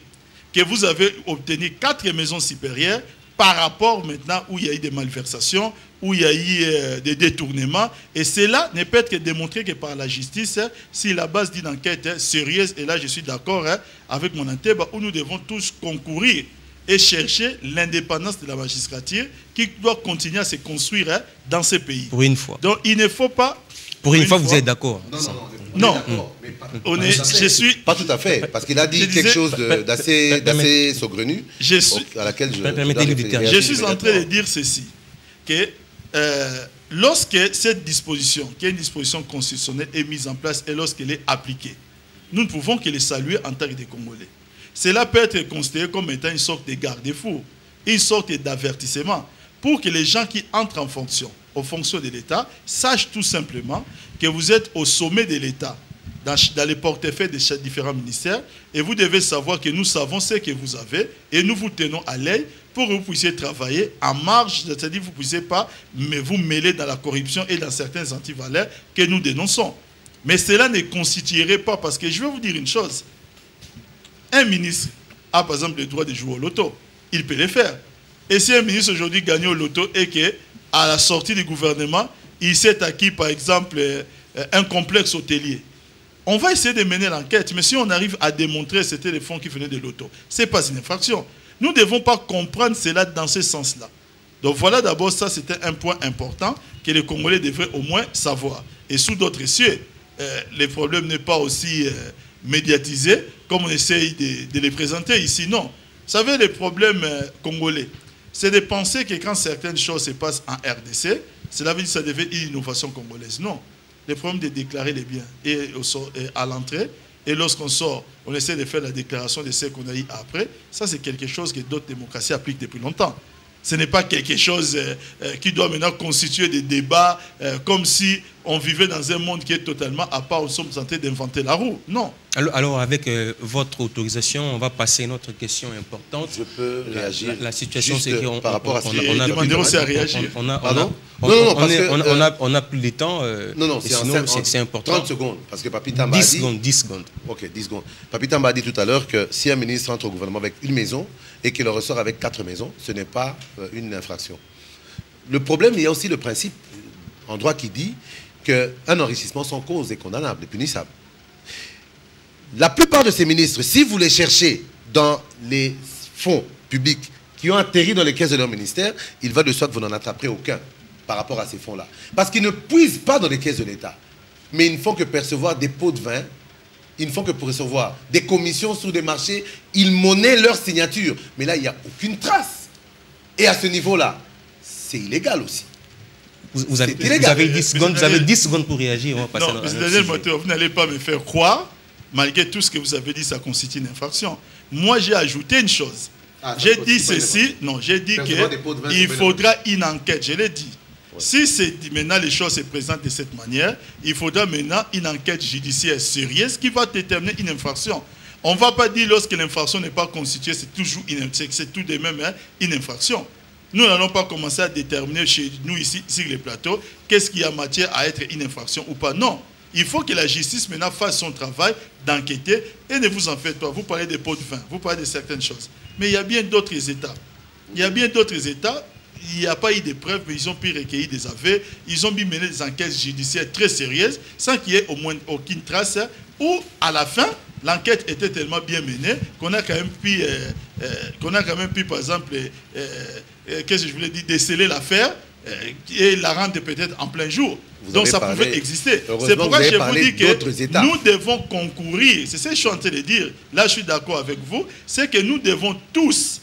que vous avez obtenu 4 maisons supérieures par rapport maintenant où il y a eu des malversations, où il y a eu des détournements, et cela ne peut être démontré que par la justice si la base d'une enquête sérieuse, et là je suis d'accord avec Monanteba, où nous devons tous concourir et chercher l'indépendance de la magistrature qui doit continuer à se construire dans ce pays. Pour une fois. Donc il ne faut pas... Pour une fois, vous êtes d'accord? Non. Je suis... Pas tout à fait, parce qu'il a dit quelque chose d'assez saugrenu, à laquelle je suis en train de dire ceci, que lorsque cette disposition, qui est une disposition constitutionnelle, est mise en place et lorsqu'elle est appliquée, nous ne pouvons que les saluer en tant que des Congolais. Cela peut être considéré comme étant une sorte de garde-fou, une sorte d'avertissement, pour que les gens qui entrent en fonction, aux fonctions de l'État, sachent tout simplement que vous êtes au sommet de l'État, dans les portefeuilles des différents ministères, et vous devez savoir que nous savons ce que vous avez, et nous vous tenons à l'œil pour que vous puissiez travailler en marge, c'est-à-dire que vous ne puissiez pas vous mêler dans la corruption et dans certains antivaleurs que nous dénonçons. Mais cela ne constituerait pas, parce que je vais vous dire une chose, un ministre a par exemple le droit de jouer au loto, il peut le faire. Et si un ministre aujourd'hui gagne au loto et qu'à la sortie du gouvernement, il s'est acquis par exemple un complexe hôtelier. On va essayer de mener l'enquête, mais si on arrive à démontrer que c'était les fonds qui venaient de l'auto, ce n'est pas une infraction. Nous ne devons pas comprendre cela dans ce sens-là. Donc voilà, d'abord, ça c'était un point important que les Congolais devraient au moins savoir. Et sous d'autres cieux, les problèmes n'est pas aussi médiatisé comme on essaye de les présenter ici. Non. Vous savez, les problèmes congolais, c'est de penser que quand certaines choses se passent en RDC, cela veut dire que ça devait être une innovation congolaise. Non. Le problème de déclarer les biens et à l'entrée, et lorsqu'on sort, on essaie de faire la déclaration de ce qu'on a eu après. Ça, c'est quelque chose que d'autres démocraties appliquent depuis longtemps. Ce n'est pas quelque chose qui doit maintenant constituer des débats comme si on vivait dans un monde qui est totalement à part, où nous sommes en train d'inventer la roue. Non. Alors avec votre autorisation, on va passer à une autre question importante. Je peux réagir. La situation, c'est qu'on par rapport à ce qu'on a demandé aussi à réagir. On n'a plus de temps. Non, c'est important. 30 secondes, parce que Papi Tamba a dit... 10 secondes. Ok, 10 secondes. Papi Tamba a dit tout à l'heure que si un ministre entre au gouvernement avec une maison et qu'il ressort avec 4 maisons, ce n'est pas une infraction. Le problème, il y a aussi le principe en droit qui dit qu'un enrichissement sans cause est condamnable et punissable. La plupart de ces ministres, si vous les cherchez dans les fonds publics qui ont atterri dans les caisses de leur ministère, il va de soi que vous n'en attraperez aucun par rapport à ces fonds-là. Parce qu'ils ne puisent pas dans les caisses de l'État. Mais ils ne font que percevoir des pots de vin, ils ne font que pour recevoir des commissions sur des marchés, ils monnaient leur signature. Mais là, il n'y a aucune trace. Et à ce niveau-là, c'est illégal aussi. Vous avez 10 secondes, vous avez 10 secondes pour réagir. On va passer vous n'allez pas me faire croire, malgré tout ce que vous avez dit, ça constitue une infraction. Moi, j'ai ajouté une chose. J'ai dit ceci, non, j'ai dit qu'il faudra une enquête, je l'ai dit. Ouais. Si maintenant les choses se présentent de cette manière, il faudra maintenant une enquête judiciaire sérieuse qui va déterminer une infraction. On ne va pas dire lorsque l'infraction n'est pas constituée, c'est tout de même une infraction. Nous n'allons pas commencer à déterminer chez nous ici, sur les plateaux, qu'est-ce qui a matière à être une infraction ou pas. Non. Il faut que la justice maintenant fasse son travail d'enquêter et ne vous en faites pas. Vous parlez des pots de vin, vous parlez de certaines choses. Mais il y a bien d'autres États. Il y a bien d'autres États, il n'y a pas eu de preuves, mais ils ont pu recueillir des aveux, ils ont pu mener des enquêtes judiciaires très sérieuses, sans qu'il y ait au moins aucune trace, ou à la fin, l'enquête était tellement bien menée qu'on a quand même pu, par exemple, qu'est-ce que je voulais dire, déceler l'affaire et la rendre peut-être en plein jour. Donc ça pouvait exister. C'est pourquoi je vous dis que nous devons concourir. C'est ce que je suis en train de dire. Là, je suis d'accord avec vous. C'est que nous devons tous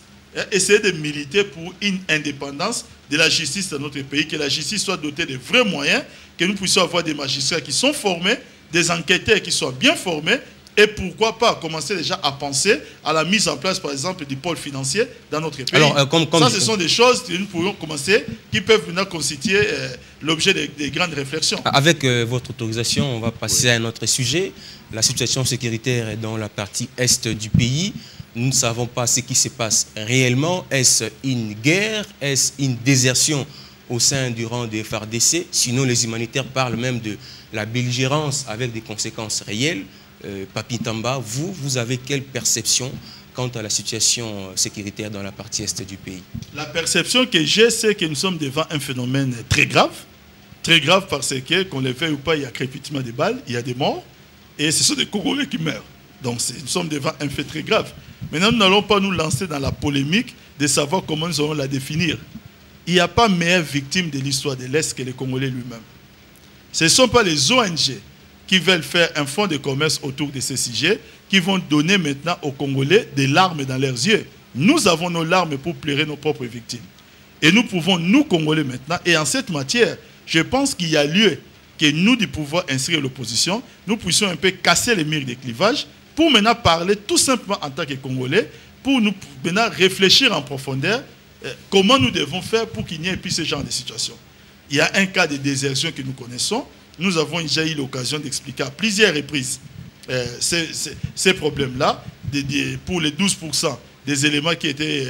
essayer de militer pour une indépendance de la justice dans notre pays, que la justice soit dotée de vrais moyens, que nous puissions avoir des magistrats qui sont formés, des enquêteurs qui soient bien formés, et pourquoi pas commencer déjà à penser à la mise en place, par exemple, du pôle financier dans notre pays. Alors, ça, ce sont des choses que nous pourrions commencer, qui peuvent maintenant constituer l'objet des grandes réflexions. Avec votre autorisation, on va passer à un autre sujet. La situation sécuritaire est dans la partie est du pays. Nous ne savons pas ce qui se passe réellement. Est-ce une guerre? Est-ce une désertion au sein du rang des FARDC? Sinon, les humanitaires parlent même de la belligérance avec des conséquences réelles. Papi Tamba, vous avez quelle perception quant à la situation sécuritaire dans la partie est du pays? La perception que j'ai, c'est que nous sommes devant un phénomène très grave parce que, qu'on le veuille ou pas, il y a crépitement des balles, il y a des morts, et ce sont des Congolais qui meurent. Donc nous sommes devant un fait très grave. Maintenant, nous n'allons pas nous lancer dans la polémique de savoir comment nous allons la définir. Il n'y a pas meilleure victime de l'histoire de l'Est que les Congolais lui-même. Ce ne sont pas les ONG qui veulent faire un fonds de commerce autour de ces sujets, qui vont donner maintenant aux Congolais des larmes dans leurs yeux. Nous avons nos larmes pour pleurer nos propres victimes. Et nous pouvons, nous Congolais maintenant, et en cette matière, je pense qu'il y a lieu que nous, du pouvoir inscrire l'opposition, nous puissions un peu casser les murs de clivage pour maintenant parler tout simplement en tant que Congolais, pour nous maintenant réfléchir en profondeur comment nous devons faire pour qu'il n'y ait plus ce genre de situation. Il y a un cas de désertion que nous connaissons. Nous avons déjà eu l'occasion d'expliquer à plusieurs reprises ces problèmes-là, pour les 12% des éléments qui étaient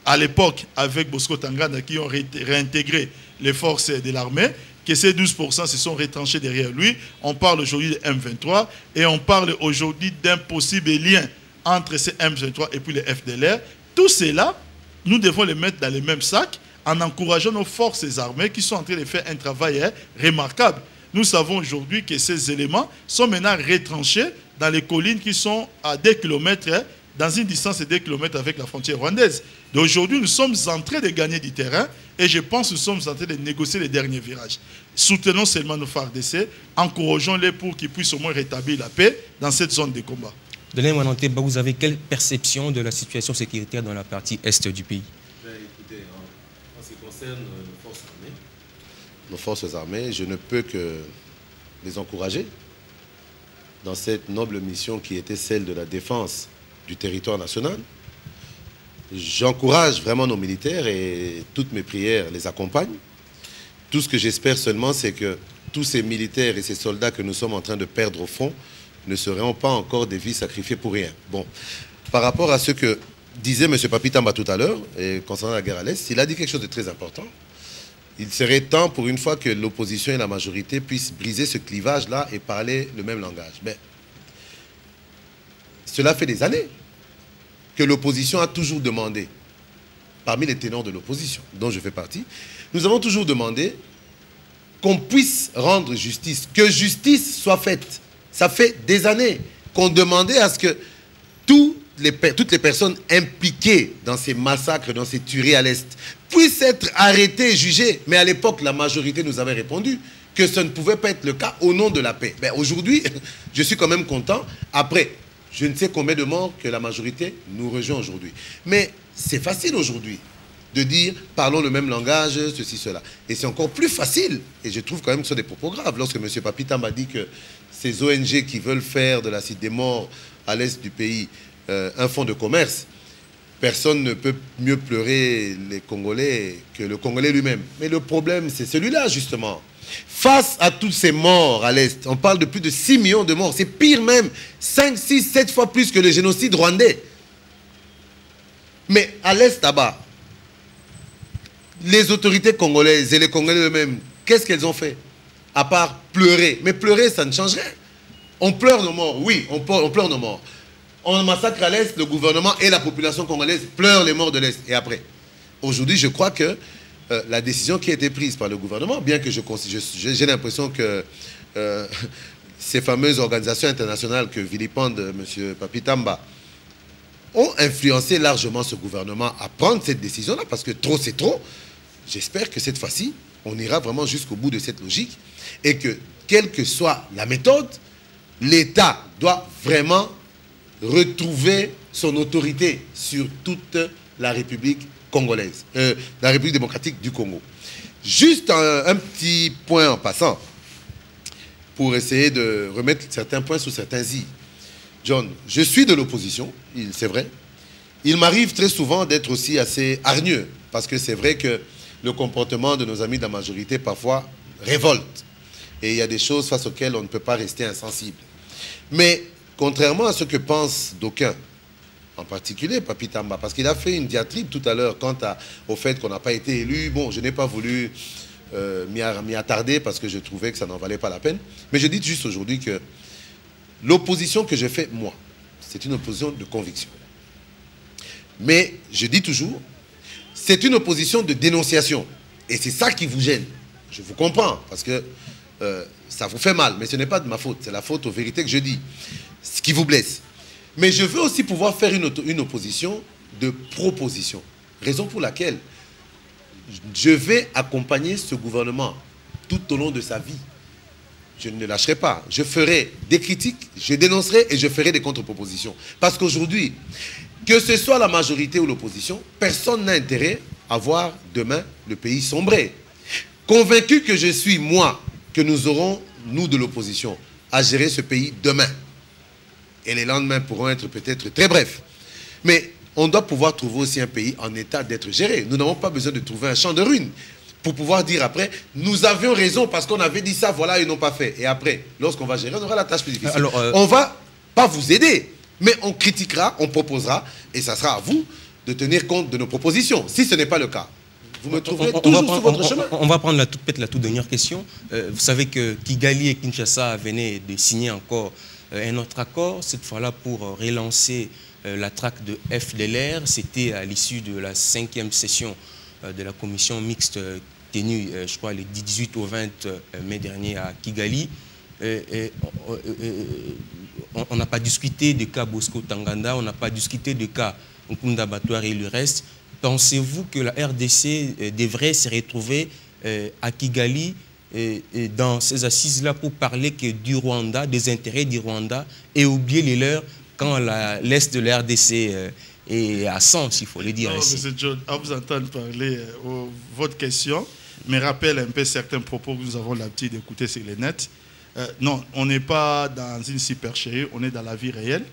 à l'époque avec Bosco Tangana, qui ont réintégré les forces de l'armée, que ces 12% se sont retranchés derrière lui. On parle aujourd'hui de M23 et on parle aujourd'hui d'un possible lien entre ces M23 et puis les FDLR. Tout cela, nous devons les mettre dans les mêmes sacs en encourageant nos forces armées qui sont en train de faire un travail remarquable. Nous savons aujourd'hui que ces éléments sont maintenant retranchés dans les collines qui sont à 2 km, dans une distance de 2 km avec la frontière rwandaise. D'aujourd'hui, nous sommes en train de gagner du terrain et je pense que nous sommes en train de négocier les derniers virages. Soutenons seulement nos FARDC, encourageons-les pour qu'ils puissent au moins rétablir la paix dans cette zone de combat. Denis Mwananteba, vous avez quelle perception de la situation sécuritaire dans la partie est du pays? Écoutez, en ce qui concerne nos forces armées, je ne peux que les encourager dans cette noble mission qui était celle de la défense du territoire national. J'encourage vraiment nos militaires et toutes mes prières les accompagnent. Tout ce que j'espère seulement, c'est que tous ces militaires et ces soldats que nous sommes en train de perdre au front ne seront pas encore des vies sacrifiées pour rien. Bon, par rapport à ce que disait M. Papi Tamba tout à l'heure, concernant la guerre à l'Est, il a dit quelque chose de très important. Il serait temps pour une fois que l'opposition et la majorité puissent briser ce clivage-là et parler le même langage. Mais cela fait des années que l'opposition a toujours demandé, parmi les ténors de l'opposition, dont je fais partie, nous avons toujours demandé qu'on puisse rendre justice, que justice soit faite. Ça fait des années qu'on demandait à ce que toutes les personnes impliquées dans ces massacres, dans ces tueries à l'Est, puissent être arrêtées et jugées. Mais à l'époque, la majorité nous avait répondu que ça ne pouvait pas être le cas au nom de la paix. Ben, aujourd'hui, je suis quand même content. Après, je ne sais combien de morts que la majorité nous rejoint aujourd'hui. Mais c'est facile aujourd'hui de dire, parlons le même langage, ceci, cela. Et c'est encore plus facile, et je trouve quand même que ce sont des propos graves, lorsque M. Papita m'a dit que ces ONG qui veulent faire de la Cité des Morts à l'est du pays un fonds de commerce, personne ne peut mieux pleurer les Congolais que le Congolais lui-même. Mais le problème, c'est celui-là, justement. Face à tous ces morts à l'Est, on parle de plus de 6 millions de morts. C'est pire même, 5, 6, 7 fois plus que le génocide rwandais. Mais à l'Est, là-bas, les autorités congolaises et les Congolais eux-mêmes, qu'est-ce qu'elles ont fait? À part pleurer. Mais pleurer, ça ne change rien. On pleure nos morts, oui, on pleure nos morts. On massacre à l'Est, le gouvernement et la population congolaise pleurent les morts de l'Est. Et après, aujourd'hui, je crois que la décision qui a été prise par le gouvernement, bien que j'ai l'impression que ces fameuses organisations internationales que vilipende M. Papi Tamba ont influencé largement ce gouvernement à prendre cette décision-là, parce que trop c'est trop. J'espère que cette fois-ci, on ira vraiment jusqu'au bout de cette logique et que, quelle que soit la méthode, l'État doit vraiment retrouver son autorité sur toute la République congolaise, la République démocratique du Congo. Juste un petit point en passant, pour essayer de remettre certains points sur certains i. John, je suis de l'opposition, c'est vrai. Il m'arrive très souvent d'être aussi assez hargneux, parce que c'est vrai que le comportement de nos amis de la majorité parfois révolte. Et il y a des choses face auxquelles on ne peut pas rester insensible. Mais contrairement à ce que pensent d'aucuns, en particulier Papi Tamba, parce qu'il a fait une diatribe tout à l'heure quant au fait qu'on n'a pas été élu. Bon, je n'ai pas voulu m'y attarder parce que je trouvais que ça n'en valait pas la peine. Mais je dis juste aujourd'hui que l'opposition que je fais, moi, c'est une opposition de conviction. Mais je dis toujours, c'est une opposition de dénonciation. Et c'est ça qui vous gêne. Je vous comprends, parce que ça vous fait mal, mais ce n'est pas de ma faute. C'est la faute aux vérités que je dis, ce qui vous blesse. Mais je veux aussi pouvoir faire une opposition de proposition. Raison pour laquelle je vais accompagner ce gouvernement tout au long de sa vie. Je ne le lâcherai pas. Je ferai des critiques, je dénoncerai et je ferai des contre-propositions. Parce qu'aujourd'hui, que ce soit la majorité ou l'opposition, personne n'a intérêt à voir demain le pays sombrer. Convaincu que je suis, moi, que nous aurons, nous de l'opposition, à gérer ce pays demain. Et les lendemains pourront être peut-être très brefs. Mais on doit pouvoir trouver aussi un pays en état d'être géré. Nous n'avons pas besoin de trouver un champ de ruines pour pouvoir dire après, nous avions raison parce qu'on avait dit ça, voilà, ils n'ont pas fait. Et après, lorsqu'on va gérer, on aura la tâche plus difficile. Alors, on ne va pas vous aider, mais on critiquera, on proposera, et ça sera à vous de tenir compte de nos propositions. Si ce n'est pas le cas, vous me trouverez toujours sur votre chemin. On va prendre peut-être la toute dernière question. Vous savez que Kigali et Kinshasa venaient de signer encore un autre accord, cette fois-là pour relancer la traque de FDLR. C'était à l'issue de la 5e session de la commission mixte tenu, je crois, les 18 au 20 mai dernier à Kigali. On n'a pas discuté du cas Bosco Tanganda, on n'a pas discuté du cas Nkunda Batouari et le reste. Pensez-vous que la RDC devrait se retrouver à Kigali dans ces assises-là pour parler que du Rwanda, des intérêts du Rwanda, et oublier les leurs quand l'Est de la RDC est à 100, s'il faut le dire ainsi. Monsieur John, à vous entendre parler, votre question me rappelle un peu certains propos que nous avons l'habitude d'écouter sur les nets. Non, on n'est pas dans une supercherie, on est dans la vie réelle.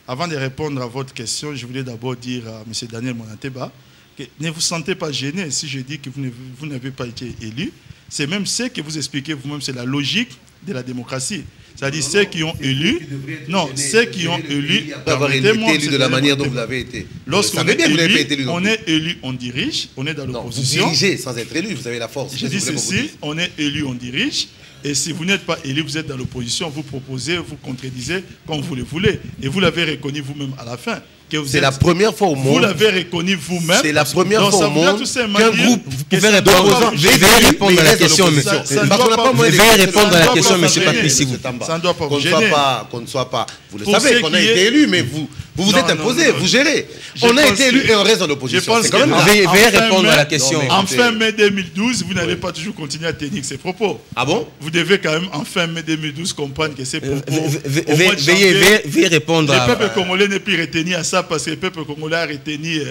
Avant de répondre à votre question, je voulais d'abord dire à M. Daniel Monateba que ne vous sentez pas gêné si je dis que vous n'avez pas été élu. C'est même ce que vous expliquez vous-même, c'est la logique de la démocratie. C'est-à-dire ceux qui ont élu, non, ceux qui ont élu, d'avoir été élu de la manière dont vous l'avez été. Lorsqu'on est élu, on est élu, on dirige, on est dans l'opposition. Vous dirigez sans être élu, vous avez la force. Je dis ceci, on est élu, on dirige. Et si vous n'êtes pas élu, vous êtes dans l'opposition, vous proposez, vous contredisez comme vous le voulez. Et vous l'avez reconnu vous-même à la fin. C'est la première fois au monde. Vous l'avez reconnu vous-même. C'est la première fois au monde qu'un groupe. Vous pouvez répondre. Veuillez répondre à la question, monsieur. Veuillez répondre à la question, monsieur Patrice. Ça ne doit pas vous gêner. Qu'on ne soit pas. Vous le savez qu'on a été élu, mais vous vous êtes imposé, vous gérez. On a été élu et on reste dans l'opposition. Veuillez répondre à la question. En fin mai 2012, vous n'allez pas toujours continuer à tenir ces propos. Ah bon? Vous devez quand même en fin mai 2012 comprendre que ces propos. Veuillez répondre. Le peuple congolais n'est plus retenu à ça parce que le peuple congolais a retenu.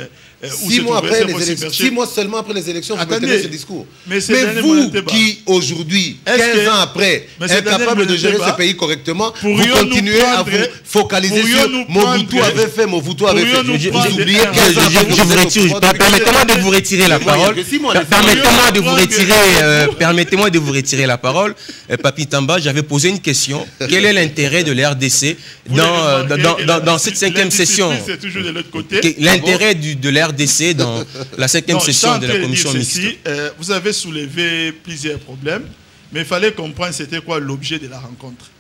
6 mois après les élections, 6 mois seulement après les élections, vous maintenez ce discours. Mais vous qui aujourd'hui, 15 ans après, êtes capable de gérer ce pays correctement, vous continuez à vous focaliser sur Mobutu avait fait, Mobutu avait fait. Vous oubliez 15 ans. Permettez-moi de vous retirer la parole. Permettez-moi de vous retirer la parole. Papi Tamba, j'avais posé une question. Quel est l'intérêt de l'RDC dans cette 5e session? L'intérêt de l'RDC dans la 5e session de la commission mixte. Vous avez soulevé plusieurs problèmes, mais il fallait comprendre c'était quoi l'objet de la rencontre.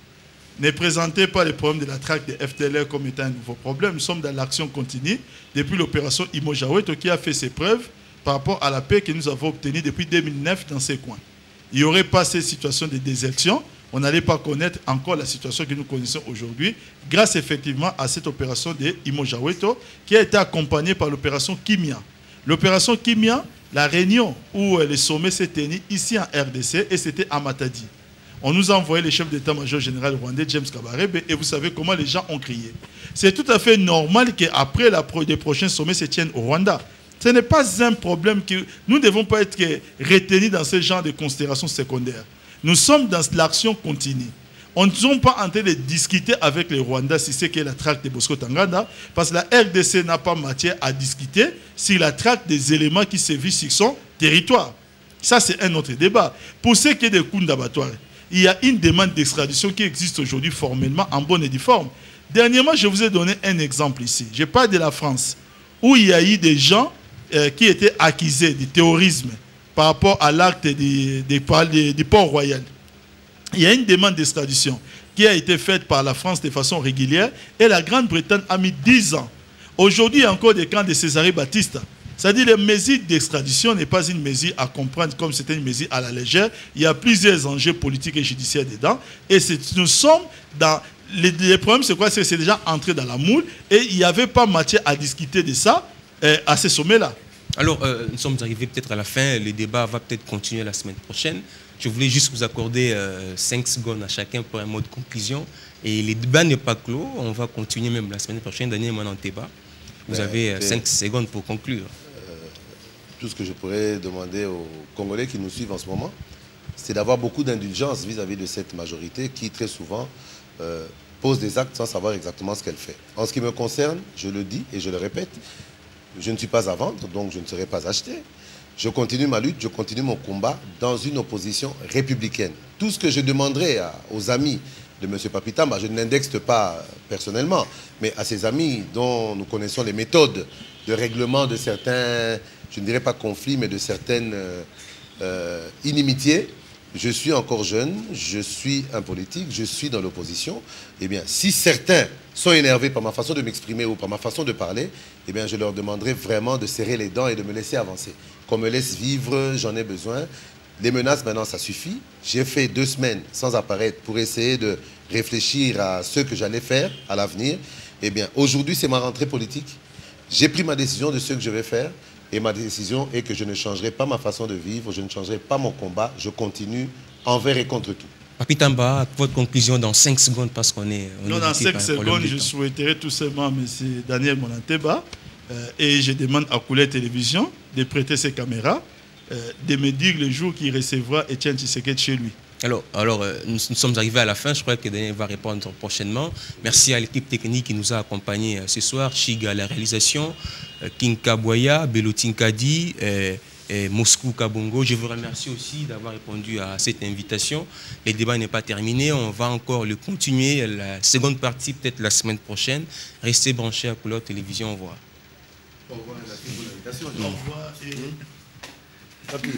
Ne présentez pas les problèmes de la traque des FDLR comme étant un nouveau problème. Nous sommes dans l'action continue depuis l'opération Imojaweto qui a fait ses preuves par rapport à la paix que nous avons obtenue depuis 2009 dans ces coins. Il n'y aurait pas cette situation de désertion. On n'allait pas connaître encore la situation que nous connaissons aujourd'hui grâce effectivement à cette opération de Imojaweto qui a été accompagnée par l'opération Kimia. L'opération Kimia, la réunion où le sommet s'est tenu ici en RDC et c'était à Matadi. On nous a envoyé le chef d'état-major général rwandais, James Kabarebe, et vous savez comment les gens ont crié. C'est tout à fait normal qu'après les prochains sommets se tiennent au Rwanda. Ce n'est pas un problème que nous ne devons pas être retenus dans ce genre de considérations secondaires. Nous sommes dans l'action continue. On ne sommes pas en train de discuter avec les Rwandais si c'est que la traque de Bosco Tanganda, parce que la RDC n'a pas matière à discuter sur la traque des éléments qui sévissent sur son territoire. Ça, c'est un autre débat. Pour ce qui est des Nkunda Batouari, il y a une demande d'extradition qui existe aujourd'hui formellement en bonne et due forme. Dernièrement, je vous ai donné un exemple ici. Je parle de la France, où il y a eu des gens qui étaient accusés du terrorisme par rapport à l'acte du Port-Royal. Il y a une demande d'extradition qui a été faite par la France de façon régulière et la Grande-Bretagne a mis 10 ans. Aujourd'hui, il y a encore des camps de César Baptiste. C'est-à-dire que la mesure d'extradition n'est pas une mesure à comprendre comme c'était une mesure à la légère. Il y a plusieurs enjeux politiques et judiciaires dedans. Et nous sommes dans... Les problèmes, c'est quoi? C'est déjà entré dans la moule et il n'y avait pas matière à discuter de ça à ce sommet-là. Alors, nous sommes arrivés peut-être à la fin. Le débat va peut-être continuer la semaine prochaine. Je voulais juste vous accorder 5 secondes à chacun pour un mot de conclusion. Et le débat n'est pas clos. On va continuer même la semaine prochaine. Daniel Monateba, vous avez 5 secondes pour conclure. Tout ce que je pourrais demander aux Congolais qui nous suivent en ce moment, c'est d'avoir beaucoup d'indulgence vis-à-vis de cette majorité qui, très souvent, pose des actes sans savoir exactement ce qu'elle fait. En ce qui me concerne, je le dis et je le répète, je ne suis pas à vendre, donc je ne serai pas acheté. Je continue ma lutte, je continue mon combat dans une opposition républicaine. Tout ce que je demanderai aux amis de M. Papi Tamba, je ne l'indexe pas personnellement, mais à ses amis dont nous connaissons les méthodes de règlement de certains, je ne dirais pas conflits, mais de certaines inimitiés. Je suis encore jeune, je suis un politique, je suis dans l'opposition. Eh bien, si certains sont énervés par ma façon de m'exprimer ou par ma façon de parler, eh bien, je leur demanderai vraiment de serrer les dents et de me laisser avancer. Qu'on me laisse vivre, j'en ai besoin. Les menaces, maintenant, ça suffit. J'ai fait 2 semaines sans apparaître pour essayer de réfléchir à ce que j'allais faire à l'avenir. Eh bien, aujourd'hui, c'est ma rentrée politique. J'ai pris ma décision de ce que je vais faire. Et ma décision est que je ne changerai pas ma façon de vivre, je ne changerai pas mon combat. Je continue envers et contre tout. Papi Tamba, votre conclusion dans 5 secondes parce qu'on est... Non, dans 5 secondes, je souhaiterais tout simplement M. Daniel Monanteba et je demande à Coulée Télévision de prêter ses caméras, de me dire le jour qu'il recevra Etienne Tshisekedi chez lui. Alors nous sommes arrivés à la fin. Je crois que Daniel va répondre prochainement. Merci à l'équipe technique qui nous a accompagnés ce soir. Chiga à la réalisation, King Kaboya, Belotin Kadi, Moscou Kabongo. Je vous remercie aussi d'avoir répondu à cette invitation. Le débat n'est pas terminé. On va encore le continuer. La seconde partie, peut-être la semaine prochaine. Restez branchés à Couleur Télévision. Au revoir. Au revoir. Merci pour l'invitation. Au revoir. Papi.